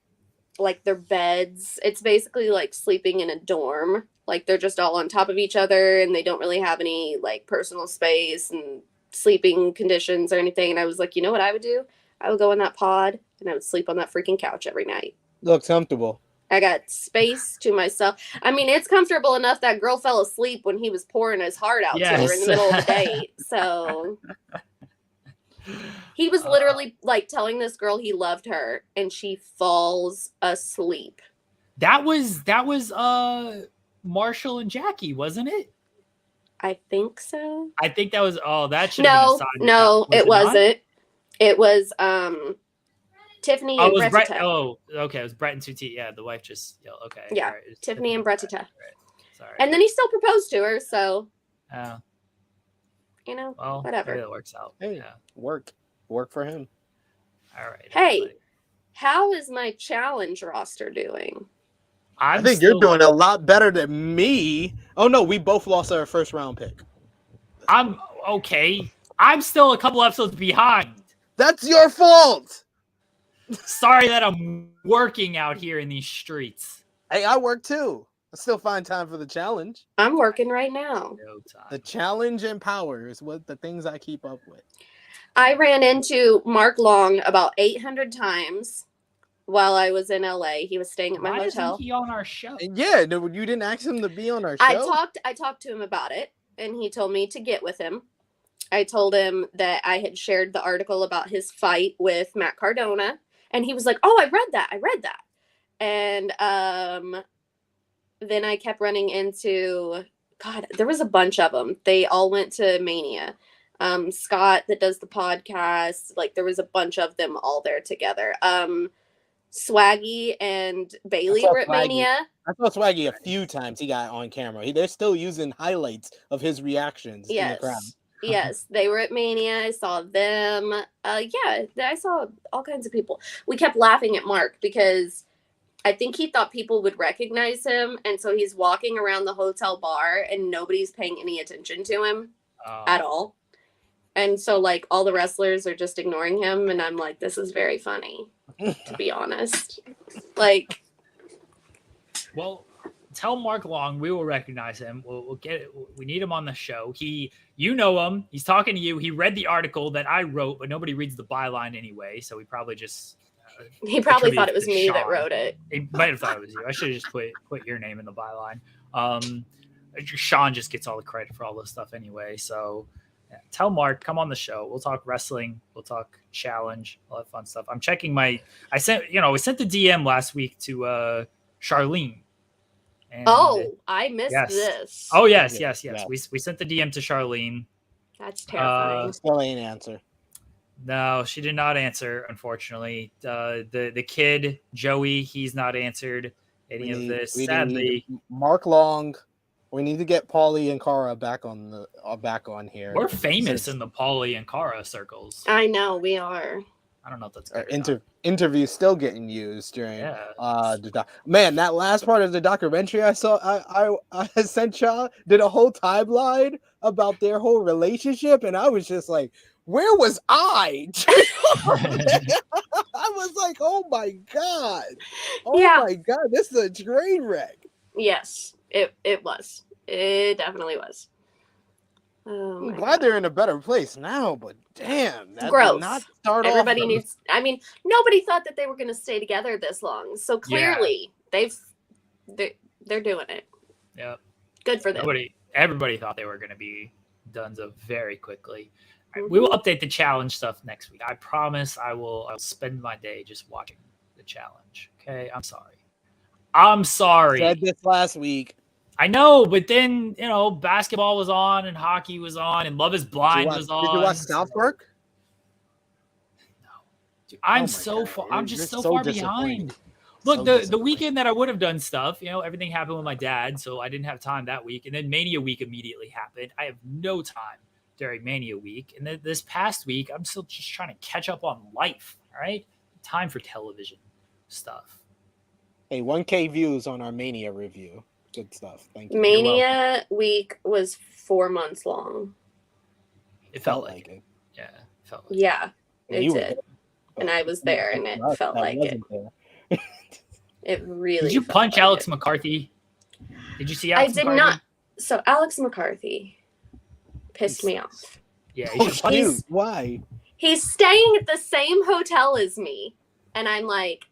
like, their beds, it's basically like sleeping in a dorm. Like, they're just all on top of each other and they don't really have any, like, personal space and sleeping conditions or anything. And I was like, you know what I would do? I would go in that pod and I would sleep on that freaking couch every night. Looks comfortable. I got space to myself. I mean, it's comfortable enough that girl fell asleep when he was pouring his heart out to her in the middle of the date. So he was literally like telling this girl he loved her and she falls asleep. That was Marshall and Jackie, wasn't it? I think so. I think that was that should No, it wasn't. It was Tiffany and Brett. Bretita. Oh, okay. It was Brett and Tuti. Yeah, the wife just yelled. Okay. Yeah, right. Tiffany and Bretita. Right. Sorry. And then he still proposed to her, so well, whatever. Maybe it works out. Hey, yeah. Work for him. All right. Hey, everybody. how is my challenge roster doing? I think you're doing a lot better than me. Oh no, we both lost our first round pick. I'm okay. I'm still a couple episodes behind. That's your fault. Sorry that I'm working out here in these streets. Hey, I work too. I still find time for the challenge. I'm working right now. No time. The challenge and power is what the things I keep up with. I ran into Mark Long about 800 times while I was in LA. He was staying at my Why hotel. isn't he on our show? And yeah, no, you didn't ask him to be on our show. I talked to him about it, and he told me to get with him. I told him that I had shared the article about his fight with Matt Cardona, and he was like, "Oh, I read that." And then I kept running into, God, there was a bunch of them. They all went to Mania. Scott that does the podcast, like there was a bunch of them all there together. Swaggy and Bailey were at Mania. I saw Swaggy a few times. He got on camera. They're still using highlights of his reactions in the crowd. Yes, they were at Mania. I saw them. Yeah, I saw all kinds of people. We kept laughing at Mark because I think he thought people would recognize him, and so he's walking around the hotel bar and nobody's paying any attention to him at all. And so like all the wrestlers are just ignoring him, and I'm like, this is very funny, to be honest. Like, well, tell Mark Long we will recognize him. We'll get it. We need him on the show. You know him. He's talking to you. He read the article that I wrote, but nobody reads the byline anyway, so he probably just he probably thought it was me that wrote it. He might have thought it was you. I should have just put your name in the byline. Sean just gets all the credit for all this stuff anyway. So yeah, tell Mark, come on the show. We'll talk wrestling. We'll talk challenge, all that fun stuff. I'm checking I sent the DM last week to Charlene. And I missed this. Oh, yes. We sent the DM to Charlene. That's terrifying. Still ain't answer. No, she did not answer, unfortunately. The kid, Joey, he's not answered any of this. Sadly. Mark Long, we need to get Paulie and Cara back on here. We're famous in the Paulie and Cara circles. I know, we are. I don't know if that's good. Interviews still getting used during man, that last part of the documentary I saw I sent y'all did a whole timeline about their whole relationship, and I was just like, where was I? I was like, oh my god. My god, this is a train wreck. Yes, it was. It definitely was. I'm glad they're in a better place now, but damn, that gross. Did not start Everybody off needs. I mean, nobody thought that they were going to stay together this long. So clearly, they're doing it. Yeah, good for them. Everybody thought they were going to be done so very quickly. Right, we will update the challenge stuff next week. I promise. I'll spend my day just watching the challenge. Okay, I'm sorry. Said this last week. I know, but then, basketball was on and hockey was on and Love is Blind was on. Did you watch South Park? No. Dude, I'm so far. I'm just so far behind. Look, the weekend that I would have done stuff, everything happened with my dad, so I didn't have time that week. And then Mania week immediately happened. I have no time during Mania week. And then this past week, I'm still just trying to catch up on life. All right? Time for television stuff. Hey, 1K views on our Mania review. Good stuff. Thank you. Mania week was 4 months long. It felt like it. Yeah. It felt like it did. And I was there, and it felt like it. It really Did you punch Alex McCarthy? Did you see Alex McCarthy? I did not. So Alex McCarthy pissed me off. Yeah. Why? He's staying at the same hotel as me. And I'm like,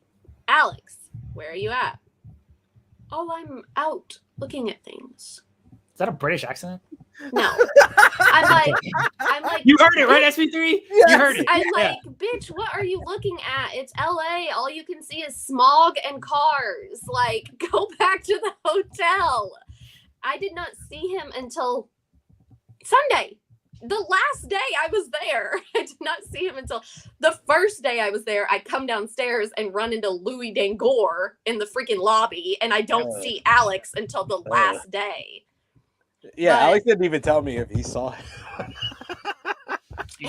Alex, where are you at? Oh, I'm out looking at things. Is that a British accent? No. I'm like. You heard it, right, SP3? Yes. You heard it. I'm like, bitch, what are you looking at? It's LA. All you can see is smog and cars. Like, go back to the hotel. I did not see him until Sunday. The last day I was there. I did not see him until the first day I was there. I come downstairs and run into Louis Dangor in the freaking lobby, and I don't see Alex until the last day. Yeah, but Alex didn't even tell me if he saw him. You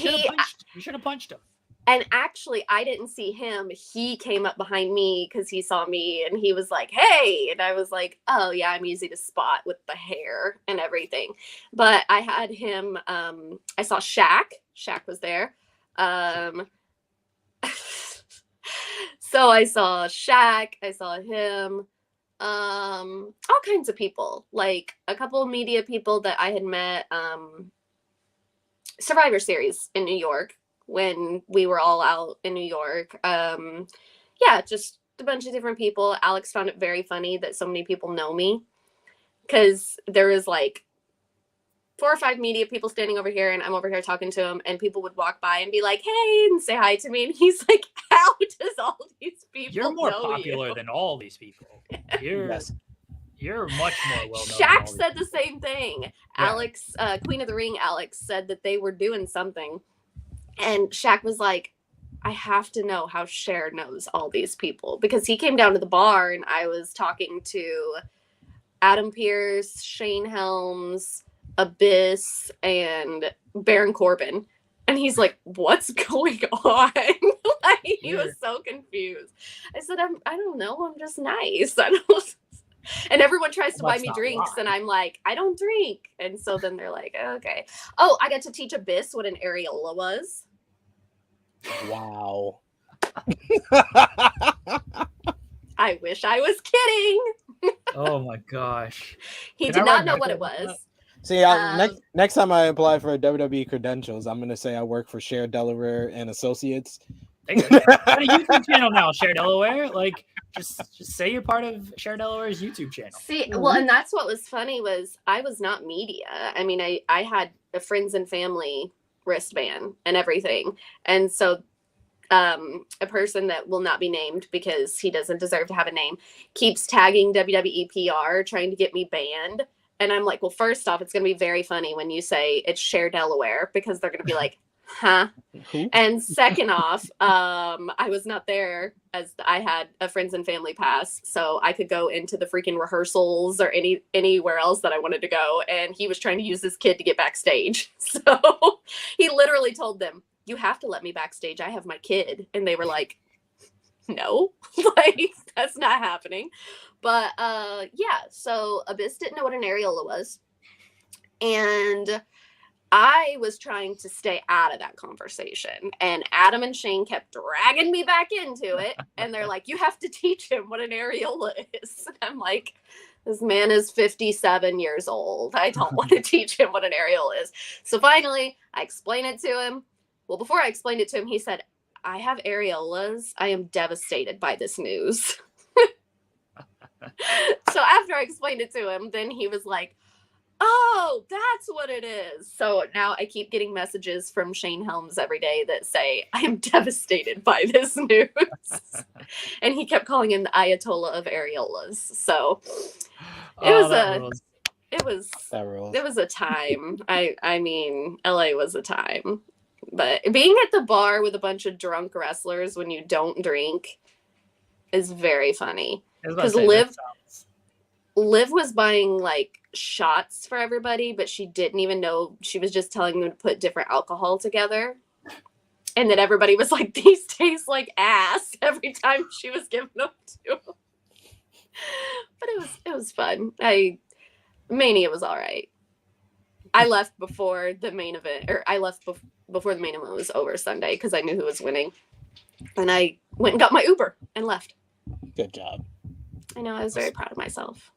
should have punched him. And actually, I didn't see him. He came up behind me because he saw me and he was like, hey. And I was like, oh, yeah, I'm easy to spot with the hair and everything. But I had him. I saw Shaq. Shaq was there. So I saw Shaq. I saw him. All kinds of people. Like a couple of media people that I had met. Survivor Series in New York. When we were all out in New York. Yeah, just a bunch of different people. Alex found it very funny that so many people know me because there was like 4 or 5 media people standing over here and I'm over here talking to them and people would walk by and be like, hey, and say hi to me. And he's like, how does all these people You're more know popular you? than all these people. You're much more well known. Shaq said the same thing. Yeah. Alex, Queen of the Ring Alex said that they were doing something. And Shaq was like, I have to know how Cher knows all these people because he came down to the bar and I was talking to Adam Pearce, Shane Helms, Abyss, and Baron Corbin. And he's like, what's going on? Like, he was so confused. I said, I don't know. I'm just nice. I don't. And everyone tries to buy me drinks and I'm like, I don't drink. And so then they're like, okay. Oh, I got to teach Abyss what an areola was. Wow. I wish I was kidding. Oh my gosh. He did not know what it was. See, next time I apply for WWE credentials, I'm going to say I work for Cher Delaware and Associates. Got a YouTube channel now, Cher Delaware. Like, just say you're part of Cher Delaware's YouTube channel. See, well, and that's what was funny was I was not media. I mean, I had a friends and family wristband and everything, and so a person that will not be named because he doesn't deserve to have a name keeps tagging WWE PR trying to get me banned. And I'm like, well, first off, it's going to be very funny when you say it's Cher Delaware because they're going to be like, huh? And second off, I was not there as I had a friends and family pass, so I could go into the freaking rehearsals or anywhere else that I wanted to go. And he was trying to use this kid to get backstage. So he literally told them, you have to let me backstage. I have my kid. And they were like, no, like that's not happening. But yeah, so Abyss didn't know what an areola was. And I was trying to stay out of that conversation, and Adam and Shane kept dragging me back into it. And they're like, you have to teach him what an areola is. And I'm like, this man is 57 years old. I don't want to teach him what an areola is. So finally, I explained it to him. Well, before I explained it to him, he said, I have areolas. I am devastated by this news. So after I explained it to him, then he was like, oh, that's what it is. So now I keep getting messages from Shane Helms every day that say, I am devastated by this news. And he kept calling him the Ayatollah of areolas. So it was a time. I mean, LA was a time. But being at the bar with a bunch of drunk wrestlers when you don't drink is very funny. Because Liv was buying like shots for everybody, but she didn't even know. She was just telling them to put different alcohol together. And then everybody was like, these taste like ass every time she was giving them to them. But it was fun. Mania was all right. I left before the main event, or I left before the main event was over Sunday because I knew who was winning. And I went and got my Uber and left. Good job. I know, I was very proud of myself.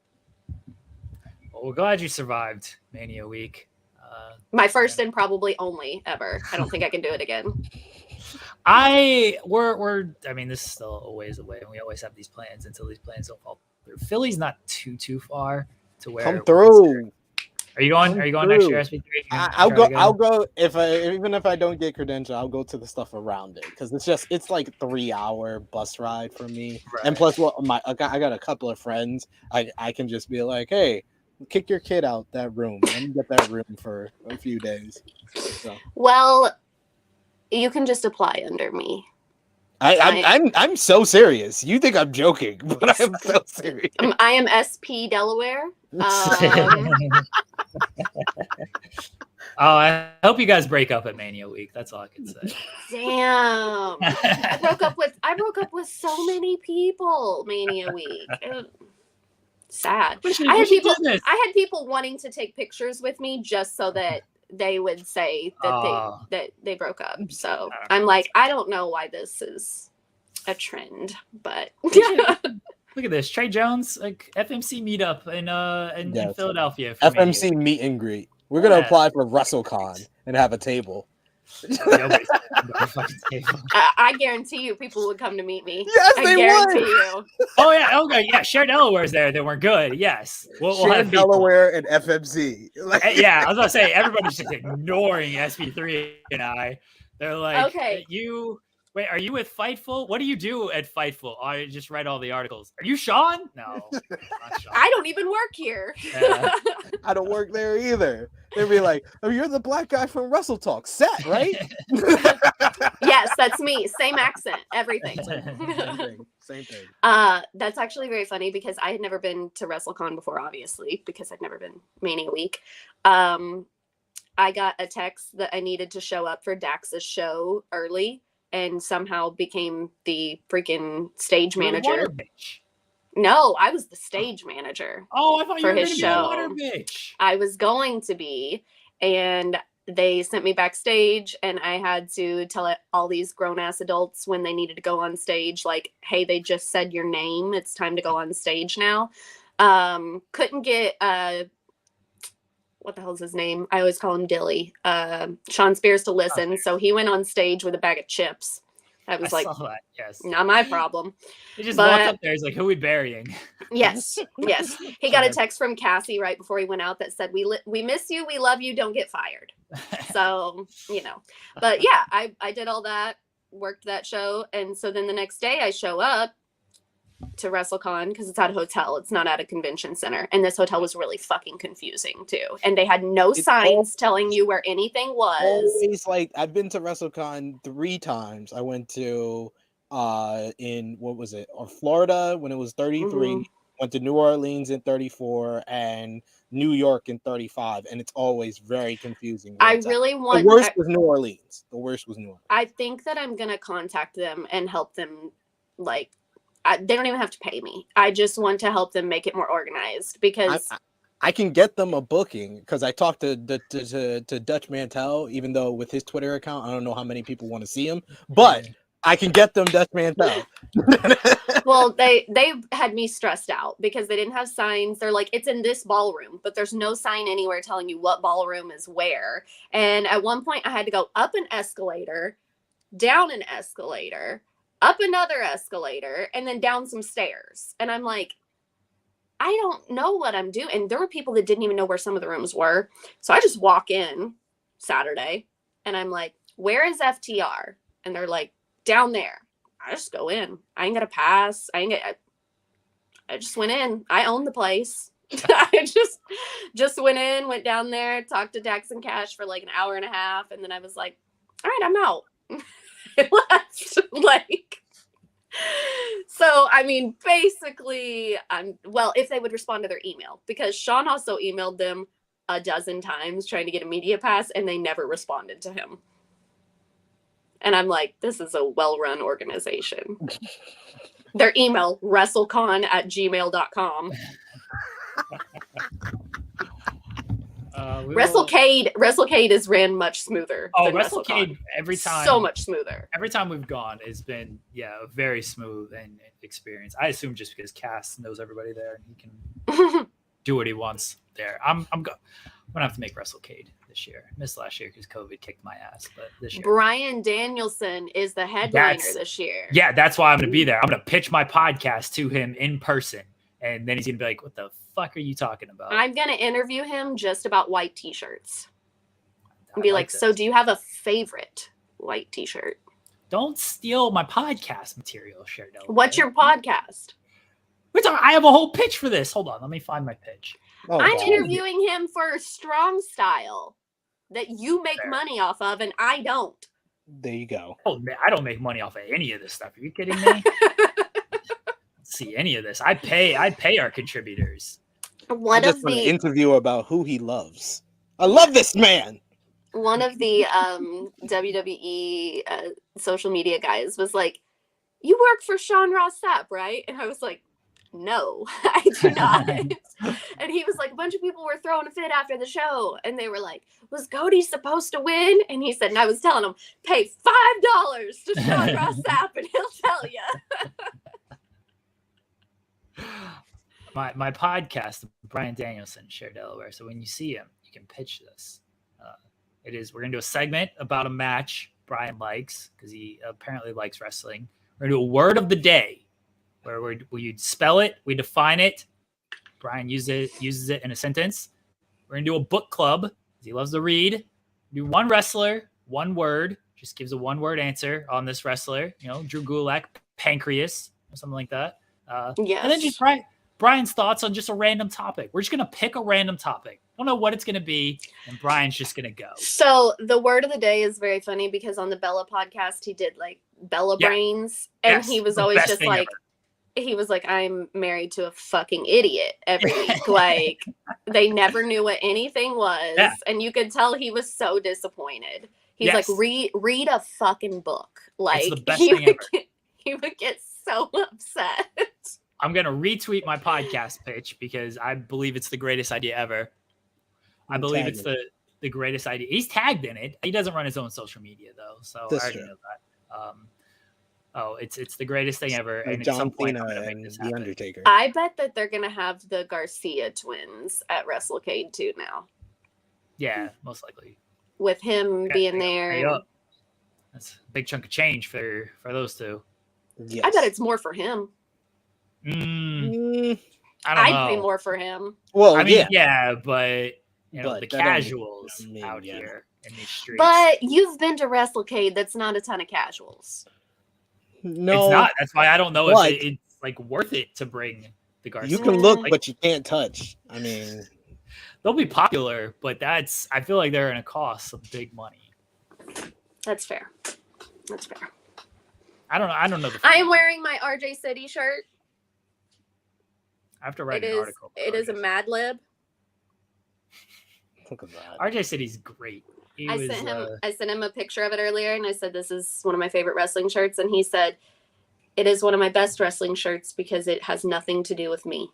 Well, we're glad you survived Mania Week. My first and probably only ever. I don't think I can do it again. I mean, this is still a ways away, and we always have these plans until these plans don't fall through. Philly's not too far to where. Come through. Are you going next year, SP3? I'll go even if I don't get credential, I'll go to the stuff around it because it's like 3-hour bus ride for me. Right. And plus, I got a couple of friends. I can just be like, hey, kick your kid out that room. Let me get that room for a few days. So. Well, you can just apply under me. I'm so serious. You think I'm joking, but I'm so serious. I am SP Delaware. Oh, I hope you guys break up at Mania Week. That's all I can say. Damn. I broke up with so many people Mania Week. Sad. I had people wanting to take pictures with me just so that they would say that they broke up. So I'm like, I don't know why this is a trend, but look at this. Trey Jones, like FMC meetup in Philadelphia. FMC meet and greet. We're gonna apply for WrestleCon and have a table. I guarantee you people would come to meet me. Yes, I guarantee you. Oh yeah, okay, yeah. Cher Delaware's there. They weren't good. Yes, we'll Cher have Delaware and FMC. Yeah, I was gonna say everybody's just ignoring SP3 and I. They're like, okay, wait, are you with Fightful? What do you do at Fightful? I just write all the articles. Are you Sean? No, not Sean. I don't even work here. I don't work there either. They'd be like, "Oh, you're the black guy from Wrestle Talk, Seth, right?" Yes, that's me. Same accent, everything. Same thing. That's actually very funny because I had never been to WrestleCon before, obviously, because I'd never been Mania Week. I got a text that I needed to show up for Dax's show early, and somehow became the freaking stage manager. No, I was the stage manager. Oh, I thought you were his show. Water bitch. I was going to be, and they sent me backstage, and I had to tell all these grown-ass adults when they needed to go on stage, like, hey, they just said your name. It's time to go on stage now. Couldn't get, what the hell's his name? I always call him Dilly. Sean Spears to listen. So he went on stage with a bag of chips. I was like, yes, not my problem. He just walked up there. He's like, who are we burying? Yes. He got a text from Cassie right before he went out that said, we miss you. We love you. Don't get fired. So, but yeah, I did all that, worked that show. And so then the next day I show up to WrestleCon because it's at a hotel. It's not at a convention center. And this hotel was really fucking confusing too. And they had no signs telling you where anything was. Always like, I've been to WrestleCon 3 times. I went to in what was it? Or Florida when it was 33. Mm-hmm. Went to New Orleans in 34 and New York in 35. And it's always very confusing. The worst was New Orleans. I think that I'm gonna contact them and help them, like, they don't even have to pay me. I just want to help them make it more organized because I can get them a booking because I talked to Dutch Mantel, even though with his Twitter account, I don't know how many people want to see him, but I can get them Dutch Mantel. Well, they had me stressed out because they didn't have signs. They're like, it's in this ballroom, but there's no sign anywhere telling you what ballroom is where. And at one point I had to go up an escalator, down an escalator, up another escalator, and then down some stairs. And I'm like, I don't know what I'm doing. And there were people that didn't even know where some of the rooms were. So I just walk in Saturday and I'm like, where is FTR? And they're like, down there. I just go in. I ain't got to pass. I just went in. I own the place. I just went in, went down there, talked to Dax and Cash for like an hour and a half. And then I was like, all right, I'm out. It left. Like, so I mean, basically, if they would respond to their email, because Sean also emailed them a dozen times trying to get a media pass and they never responded to him. And I'm like, this is a well-run organization. Their email, wrestlecon@gmail.com. WrestleCade is ran much smoother. Oh, WrestleCade every time. So much smoother. Every time we've gone, it's been a very smooth and experience. I assume just because Cass knows everybody there and he can do what he wants there. I'm gonna have to make WrestleCade this year. I missed last year because COVID kicked my ass, but this year. Brian Danielson is the headliner this year. Yeah, that's why I'm gonna be there. I'm gonna pitch my podcast to him in person, and then he's gonna be like, "What the fuck are you talking about?" I'm gonna interview him just about white t-shirts and be like, so do you have a favorite white t-shirt? Don't steal my podcast material, Cher Delaware. What's your podcast? I have a whole pitch for this. Hold on, let me find my pitch. I'm interviewing him for Strong Style that you make money off of and I don't. There you go. Oh, man, I don't make money off of any of this stuff. Are you kidding me? See any of this? I pay our contributors. An interview about who he loves. I love this man. one of the WWE social media guys was like, "You work for Sean Ross Sapp, right?" And I was like, "No, I do not." And he was like, "A bunch of people were throwing a fit after the show, and they were like, was Cody supposed to win?" And he said, and I was telling him, "Pay $5 to Sean Ross Sapp, and he'll tell you." My podcast, Brian Danielson, Cher Delaware. So when you see him, you can pitch this. We're gonna do a segment about a match Brian likes because he apparently likes wrestling. We're gonna do a word of the day where we spell it, we define it. Brian uses it in a sentence. We're gonna do a book club because he loves to read. Do one wrestler, one word, just gives a one-word answer on this wrestler. Drew Gulak, pancreas, or something like that. Yes. And then just Brian's thoughts on just a random topic. We're just gonna pick a random topic. Don't know what it's gonna be, and Brian's just gonna go. So the word of the day is very funny because on the Bella podcast, he did like Bella brains, and he was always just like, he was like, "I'm married to a fucking idiot" every week. Like they never knew what anything was, and you could tell he was so disappointed. He's like, read a fucking book. Like it's the best thing ever. He would get so upset. I'm going to retweet my podcast pitch because I believe it's the greatest idea ever. I believe it's the greatest idea. He's tagged in it. He doesn't run his own social media though, so I already know that. It's the greatest thing ever. Like and John at some point, Cena I'm gonna make and this The happen. Undertaker. I bet that they're gonna have the Garcia twins at WrestleCade 2 now. Yeah, most likely. With him being there. That's a big chunk of change for those two. Yes. I bet it's more for him. I don't know. I'd pay more for him. Well, I mean, yeah, but But the that casuals out yeah. here in these streets. But you've been to WrestleCade. That's not a ton of casuals. No, it's not. That's why I don't know if it's like worth it to bring the Garcia. you can look, but you can't touch. I mean, they'll be popular, but I feel like they're going to cost some big money. That's fair. I don't know. I am wearing my RJ City shirt. I have to write an article. It is a Mad Lib. look at that. RJ City's great. I sent him a picture of it earlier, and I said, "This is one of my favorite wrestling shirts," and he said, "It is one of my best wrestling shirts because it has nothing to do with me."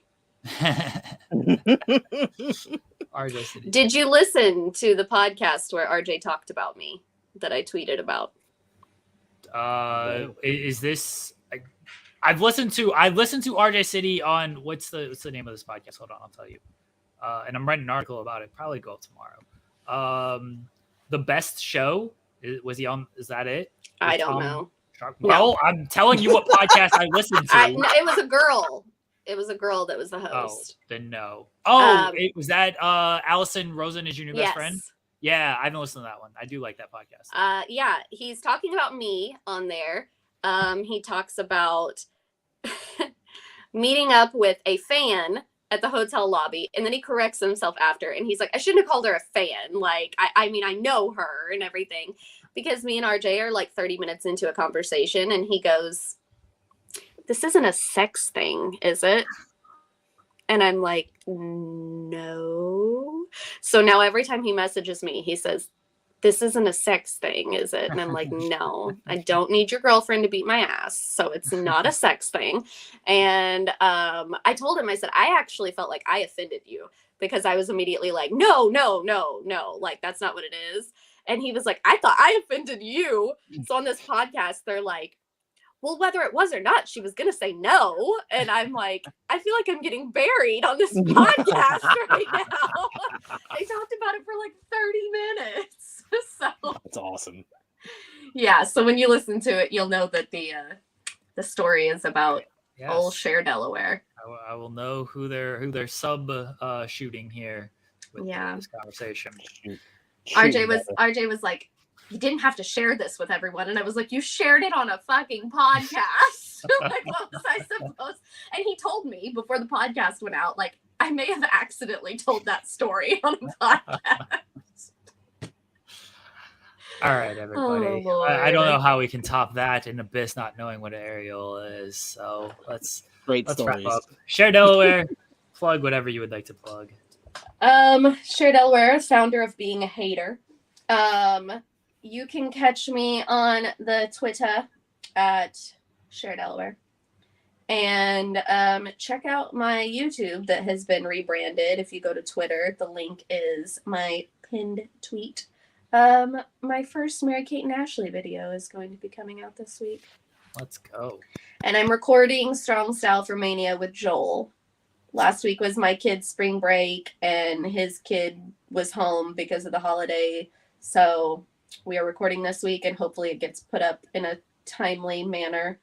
RJ City. Did you listen to the podcast where RJ talked about me that I tweeted about? Is this? I've listened to RJ City on what's the name of this podcast? Hold on, I'll tell you. And I'm writing an article about it. Probably go up tomorrow. The Best Show, was he on? Is that it? I don't know. Well, I'm telling you what podcast I listened to. It was a girl. It was a girl that was the host. Oh, then no. Oh, was that Allison Rosen is your new best friend? Yeah, I haven't listened to that one. I do like that podcast. Yeah, he's talking about me on there. He talks about meeting up with a fan at the hotel lobby, and then he corrects himself after, and he's like, "I shouldn't have called her a fan. Like, I mean, I know her and everything," because me and RJ are like 30 minutes into a conversation, and he goes, "This isn't a sex thing, is it?" And I'm like, "No." So now every time he messages me, he says, "This isn't a sex thing, is it?" And I'm like, "No, I don't need your girlfriend to beat my ass. So it's not a sex thing." And I told him, I said, "I actually felt like I offended you because I was immediately like, no, like, that's not what it is." And he was like, "I thought I offended you." So on this podcast, they're like, "Well, whether it was or not, she was going to say no." And I'm like, I feel like I'm getting buried on this podcast right now. They talked about it for like 30 minutes. So That's awesome. Yeah. So when you listen to it, you'll know that the story is about old Cher Delaware. I will know who they're sub shooting here with this conversation. RJ was like, "You didn't have to share this with everyone." And I was like, "You shared it on a fucking podcast." Like, what was I supposed? And he told me before the podcast went out, like, I may have accidentally told that story on a podcast. All right, everybody. I don't know how we can top that in Abyss not knowing what an aerial is. So let's wrap up. Cher Delaware, plug whatever you would like to plug. Cher Delaware, founder of Being a Hater. You can catch me on the Twitter at Cher Delaware. And check out my YouTube that has been rebranded. If you go to Twitter, the link is my pinned tweet. My first Mary-Kate and Ashley video is going to be coming out this week. Let's go. And I'm recording Strong Style for Mania with Joel. Last week was my kid's spring break, and his kid was home because of the holiday. So we are recording this week, and hopefully it gets put up in a timely manner.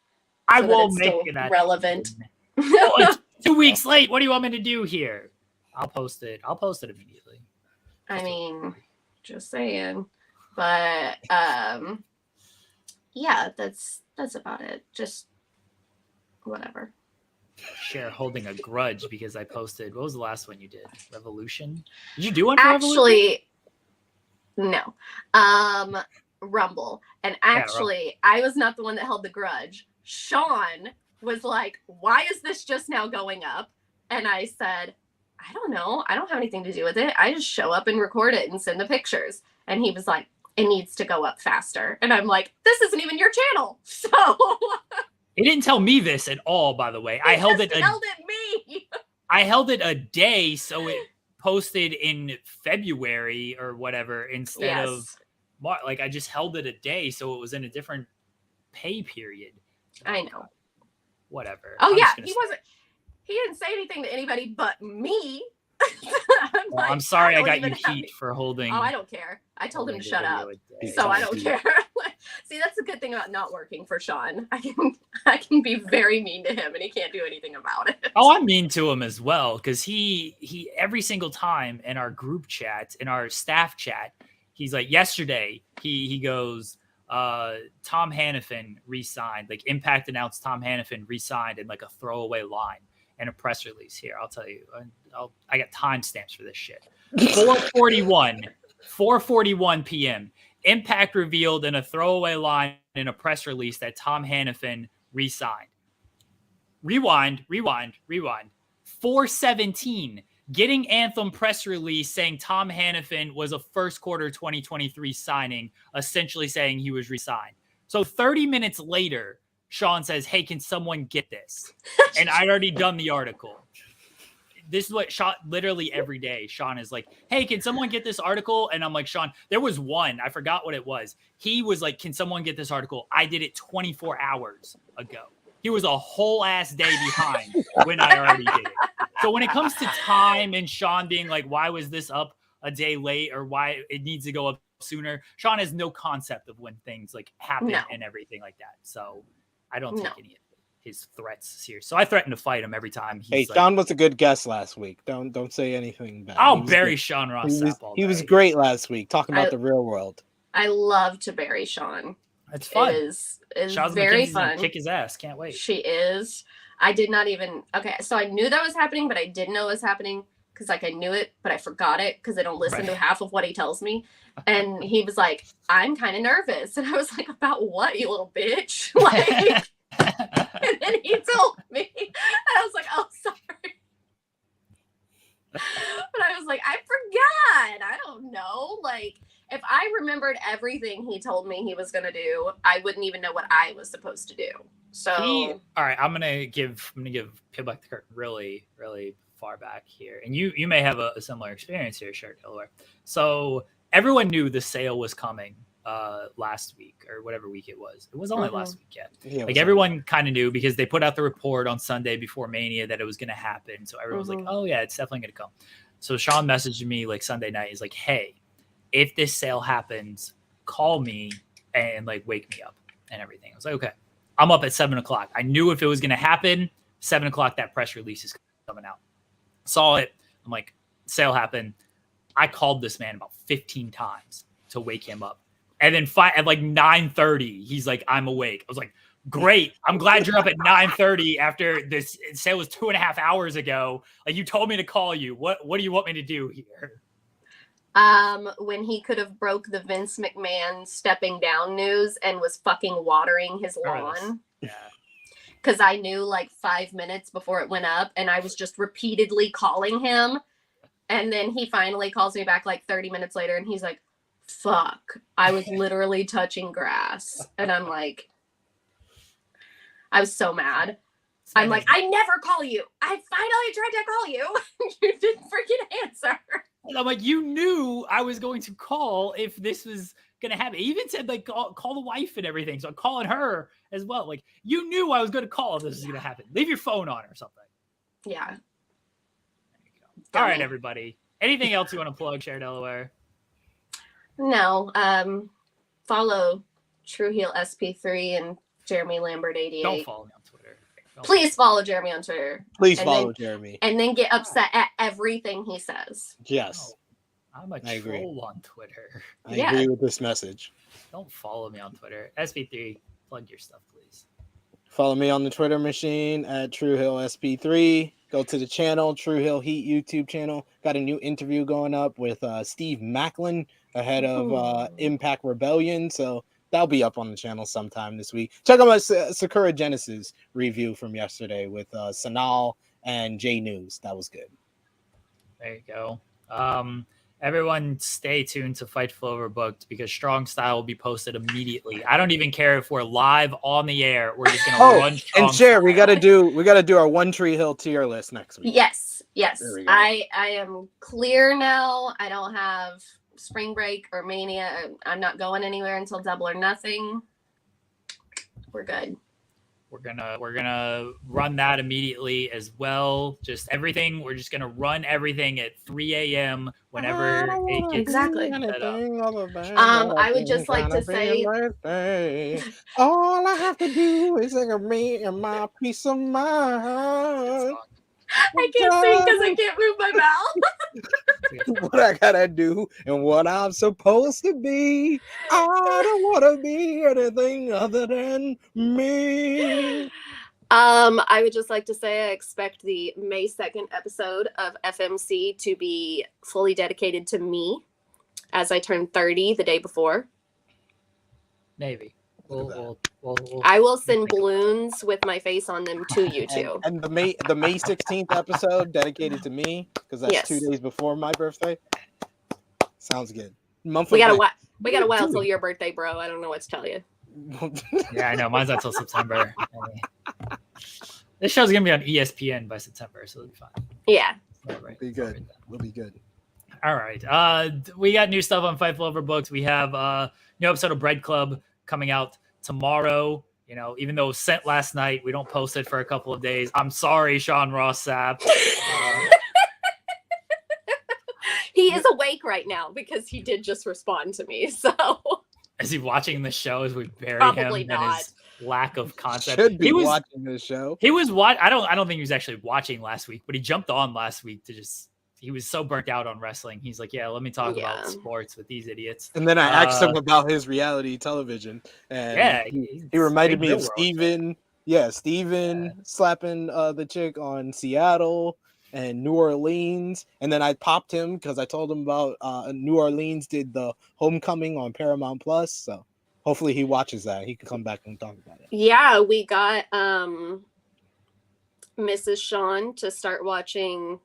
I will make that relevant. Oh, it's 2 weeks late. What do you want me to do here? I'll post it. I'll post it immediately. I mean, just saying. But yeah, that's about it. Just whatever. Cher holding a grudge because I posted. What was the last one you did? Revolution? Did you do one for Revolution? No. Rumble. And actually, I was not the one that held the grudge. Sean was like, why is this just now going up? And I said, I don't know. I don't have anything to do with it. I just show up and record it and send the pictures. And he was like, it needs to go up faster. And I'm like, this isn't even your channel. So he didn't tell me this at all, by the way. I held it a day, so it posted in February or whatever instead of March. Like, I just held it a day, so it was in a different pay period. I know. Whatever. Oh, yeah. He didn't say anything to anybody but me. I'm sorry I got you heat for holding. Oh, I don't care. I told him to shut up. So I don't care. See, that's the good thing about not working for Sean. I can be very mean to him and he can't do anything about it. Oh, I'm mean to him as well, because he every single time in our group chat, in our staff chat, he's like, yesterday, he goes, Tom Hannafin re-signed. Like, Impact announced Tom Hannafin re-signed in like a throwaway line and a press release. Here, I'll tell you. I got timestamps for this shit. 4:41 p.m. Impact revealed in a throwaway line in a press release that Tom Hannafin re-signed. Rewind. 4:17. Getting Anthem press release saying Tom Hannafin was a first quarter 2023 signing, essentially saying he was re-signed. So 30 minutes later, Sean says, hey, can someone get this? And I'd already done the article. This is what Sean, literally every day, Sean is like, hey, can someone get this article? And I'm like, Sean, there was one, I forgot what it was. He was like, can someone get this article? I did it 24 hours ago. He was a whole ass day behind when I already did it. So when it comes to time and Sean being like, why was this up a day late or why it needs to go up sooner? Sean has no concept of when things like happen and everything like that. So I don't take any of his threats serious. So I threaten to fight him every time. He's Sean was a good guest last week. Don't say anything bad. I'll bury Sean Ross. He was great last week talking about the real world. I love to bury Sean. It's fun. It is very fun. Kick his ass. Can't wait. She is. I did not even. Okay, so I knew that was happening, but I didn't know it was happening because like I knew it, but I forgot it because I don't listen to half of what he tells me. And he was like, "I'm kind of nervous," and I was like, "About what, you little bitch?" Like, and then he told me, and I was like, "Oh, sorry." But I was like, I forgot. I don't know. Like, if I remembered everything he told me he was going to do, I wouldn't even know what I was supposed to do. So, all right, I'm gonna peel back the curtain really, really far back here, and you may have a similar experience here, Cher Delaware. So everyone knew the sale was coming last week or whatever week it was. It was only last week yet. Yeah, like everyone kind of knew because they put out the report on Sunday before Mania that it was going to happen. So everyone was like, "Oh yeah, it's definitely going to come." So Sean messaged me like Sunday night. He's like, "Hey, if this sale happens, call me and like wake me up and everything." I was like, "Okay." I'm up at 7:00. I knew if it was going to happen, 7:00, that press release is coming out. Saw it. I'm like, sale happened. I called this man about 15 times to wake him up. And then at like 9:30, he's like, I'm awake. I was like, great. I'm glad you're up at 9:30 after this sale was 2.5 hours ago. Like, you told me to call you. What do you want me to do here? When he could have broke the Vince McMahon stepping down news and was fucking watering his lawn. Yeah. Because I knew like 5 minutes before it went up and I was just repeatedly calling him. And then he finally calls me back like 30 minutes later and he's like, fuck. I was literally touching grass. And I'm like, I was so mad. I'm like, I never call you. I finally tried to call you. You didn't freaking answer. And I'm like, you knew I was going to call if this was going to happen. He even said, like, call the wife and everything. So I'm calling her as well. Like, you knew I was going to call if this was going to happen. Leave your phone on or something. Yeah. All right, everybody. Anything else you want to plug, Cher Delaware? No. Follow True Heel SP3 and Jeremy Lambert 88. Don't follow me on Twitter. Please follow Jeremy on Twitter. Please follow Jeremy. And then get upset at everything he says. Yes. I'm a troll on Twitter. I agree with this message. Don't follow me on Twitter. SP3, plug your stuff, please. Follow me on the Twitter machine at TrueHillSP3. Go to the channel, True Hill Heat YouTube channel. Got a new interview going up with Steve Macklin ahead of Impact Rebellion. So that'll be up on the channel sometime this week. Check out my Sakura Genesis review from yesterday with Sanal and J News. That was good. There you go. Everyone stay tuned to Fightful Overbooked because Strong Style will be posted immediately. I don't even care if we're live on the air. We're just gonna run Strong and Cher, Style. we gotta do our One Tree Hill tier list next week. Yes. I am clear now. I don't have spring break or mania. I'm not going anywhere until Double or Nothing. We're good. We're gonna run that immediately as well. Just everything. We're just gonna run everything at 3 a.m. whenever it gets exactly. set up. I would just like to say, all I have to do is take me and my peace of mind. I can't sing because I can't move my mouth. What I gotta do and what I'm supposed to be. I don't want to be anything other than me. I would just like to say I expect the May 2nd episode of FMC to be fully dedicated to me as I turn 30 the day before. Maybe. We'll I will send balloons with my face on them to you too. And the May 16th episode dedicated to me because that's 2 days before my birthday. Sounds good. We got a while till your birthday, bro. I don't know what to tell you. Yeah, I know. Mine's not till September. This show's gonna be on ESPN by September, so it'll be fine. Yeah. Right. Be good. We'll be good. All right. We got new stuff on Fightful Overbooked. We have a new episode of Bread Club coming out tomorrow. You know, even though it was sent last night, we don't post it for a couple of days. I'm sorry, Sean Ross Sapp. He is awake right now because he did just respond to me. So is he watching the show as we bury Probably him not. and his lack of concept? Should be watching the show. He was I don't think he was actually watching last week, but he jumped on last week to just. He was so burnt out on wrestling. He's like, yeah, let me talk about sports with these idiots. And then I asked him about his reality television. And he reminded me of Steven. Yeah, Steven slapping the chick on Seattle and New Orleans. And then I popped him because I told him about New Orleans did the Homecoming on Paramount Plus. So hopefully he watches that. He can come back and talk about it. Yeah, we got Mrs. Sean to start watching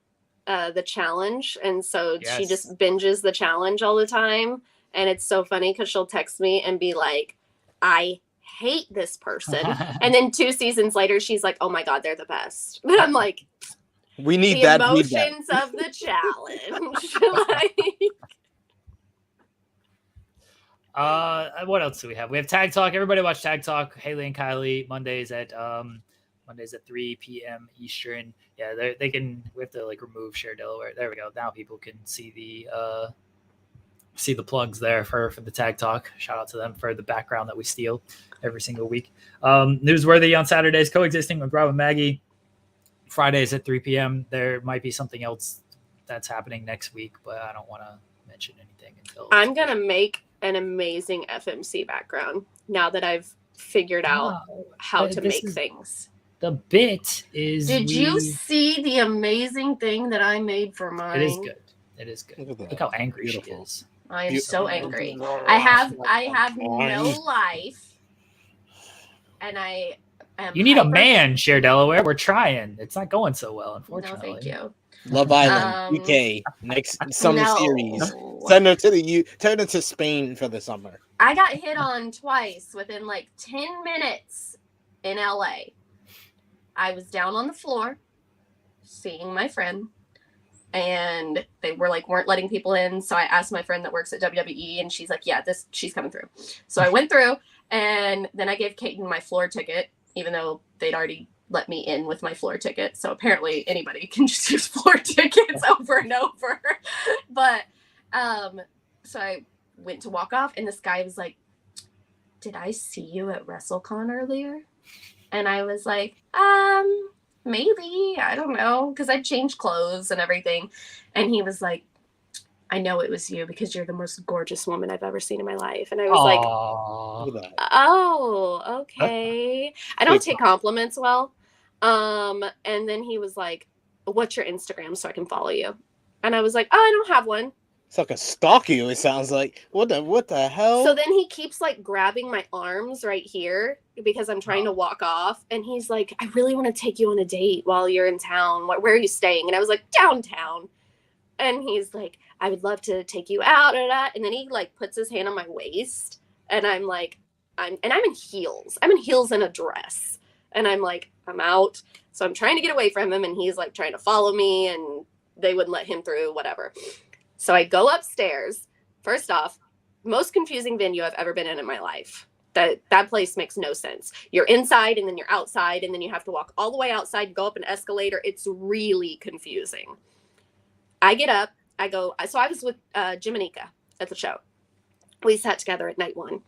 the challenge, and so she just binges the challenge all the time, and it's so funny because she'll text me and be like, I hate this person, and then 2 seasons later she's like, oh my god, they're the best. And I'm like, we need the that emotions of the challenge. What else do we have? We have Tag Talk. Everybody watch Tag Talk. Haley and Kylie Mondays at 3 p.m. Eastern. Yeah, we have to like remove Cher Delaware. There we go. Now people can see the plugs there for the Tag Talk. Shout out to them for the background that we steal every single week. Newsworthy on Saturdays, Coexisting with Rob and Maggie. Fridays at 3 p.m. There might be something else that's happening next week, but I don't want to mention anything until I'm gonna make an amazing FMC background now that I've figured out how to make things. The bit is. Did you see the amazing thing that I made for mine? It is good. It is good. Look how angry she is. I am so angry. I have no life, and I am. You need a man, Cher Delaware. We're trying. It's not going so well, unfortunately. No, thank you. Love Island, UK, next summer series. Turn her to Spain for the summer. I got hit on twice within like 10 minutes in LA. I was down on the floor seeing my friend, and they weren't letting people in. So I asked my friend that works at WWE, and she's like, yeah, she's coming through. So I went through, and then I gave Kaiten my floor ticket, even though they'd already let me in with my floor ticket. So apparently anybody can just use floor tickets over and over. But so I went to walk off, and this guy was like, did I see you at WrestleCon earlier? And I was like, maybe, I don't know, because I changed clothes and everything. And he was like, I know it was you because you're the most gorgeous woman I've ever seen in my life. And I was like, oh, okay. I don't take compliments well. And then he was like, what's your Instagram so I can follow you? And I was like, oh, I don't have one. It's like a stalk you, it sounds like. What the hell? So then he keeps like grabbing my arms right here because I'm trying to walk off. And he's like, I really want to take you on a date while you're in town. Where are you staying? And I was like, downtown. And he's like, I would love to take you out. And then he like puts his hand on my waist. And I'm like, I'm in heels. I'm in heels and a dress. And I'm like, I'm out. So I'm trying to get away from him. And he's like trying to follow me. And they wouldn't let him through, whatever. So I go upstairs. First off, most confusing venue I've ever been in my life. That place makes no sense. You're inside and then you're outside and then you have to walk all the way outside, go up an escalator. It's really confusing. I get up. I go. So I was with Jim and Ika at the show. We sat together at night one.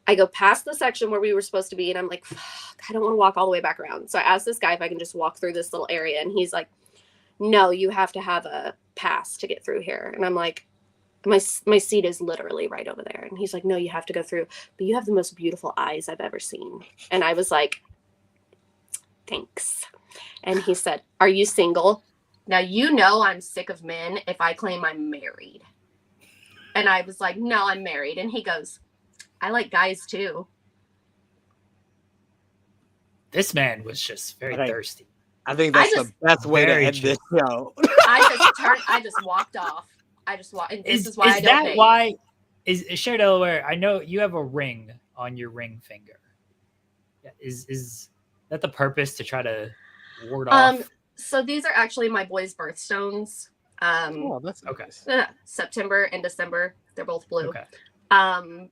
I go past the section where we were supposed to be and I'm like, fuck, I don't want to walk all the way back around. So I asked this guy if I can just walk through this little area. And he's like, no, you have to have a pass to get through here. And I'm like, my seat is literally right over there. And he's like, no, you have to go through, but you have the most beautiful eyes I've ever seen. And I was like, thanks. And he said, are you single? Now, you know, I'm sick of men if I claim I'm married. And I was like, no, I'm married. And he goes, I like guys too. This man was just very thirsty. I think that's the best way to end this show. I just walked off. I just walked. And this is why I don't date. Why is Cher Delaware? I know you have a ring on your ring finger. Is that the purpose, to try to ward off? So these are actually my boys' birthstones. That's okay. September and December. They're both blue. Okay.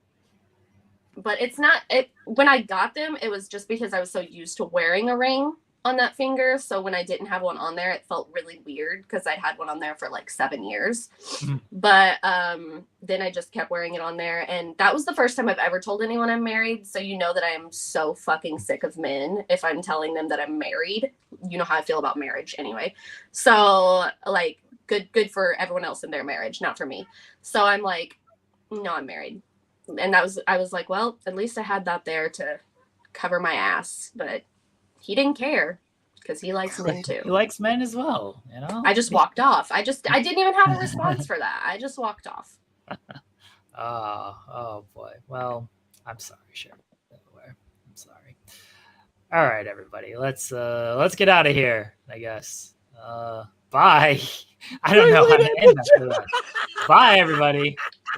But it's not. When I got them, it was just because I was so used to wearing a ring on that finger. So when I didn't have one on there, it felt really weird because I'd had one on there for like 7 years. But then I just kept wearing it on there. And that was the first time I've ever told anyone I'm married. So you know that I am so fucking sick of men if I'm telling them that I'm married. You know how I feel about marriage anyway. So like good for everyone else in their marriage, not for me. So I'm like, no, I'm married. And I was like, well, at least I had that there to cover my ass. But he didn't care because he likes men too. He likes men as well, you know? I just walked off. I didn't even have a response for that. I just walked off. Oh boy. Well, I'm sorry, Cher Delaware. I'm sorry. All right, everybody. Let's get out of here, I guess. Bye. I don't know how to end that. Bye, everybody.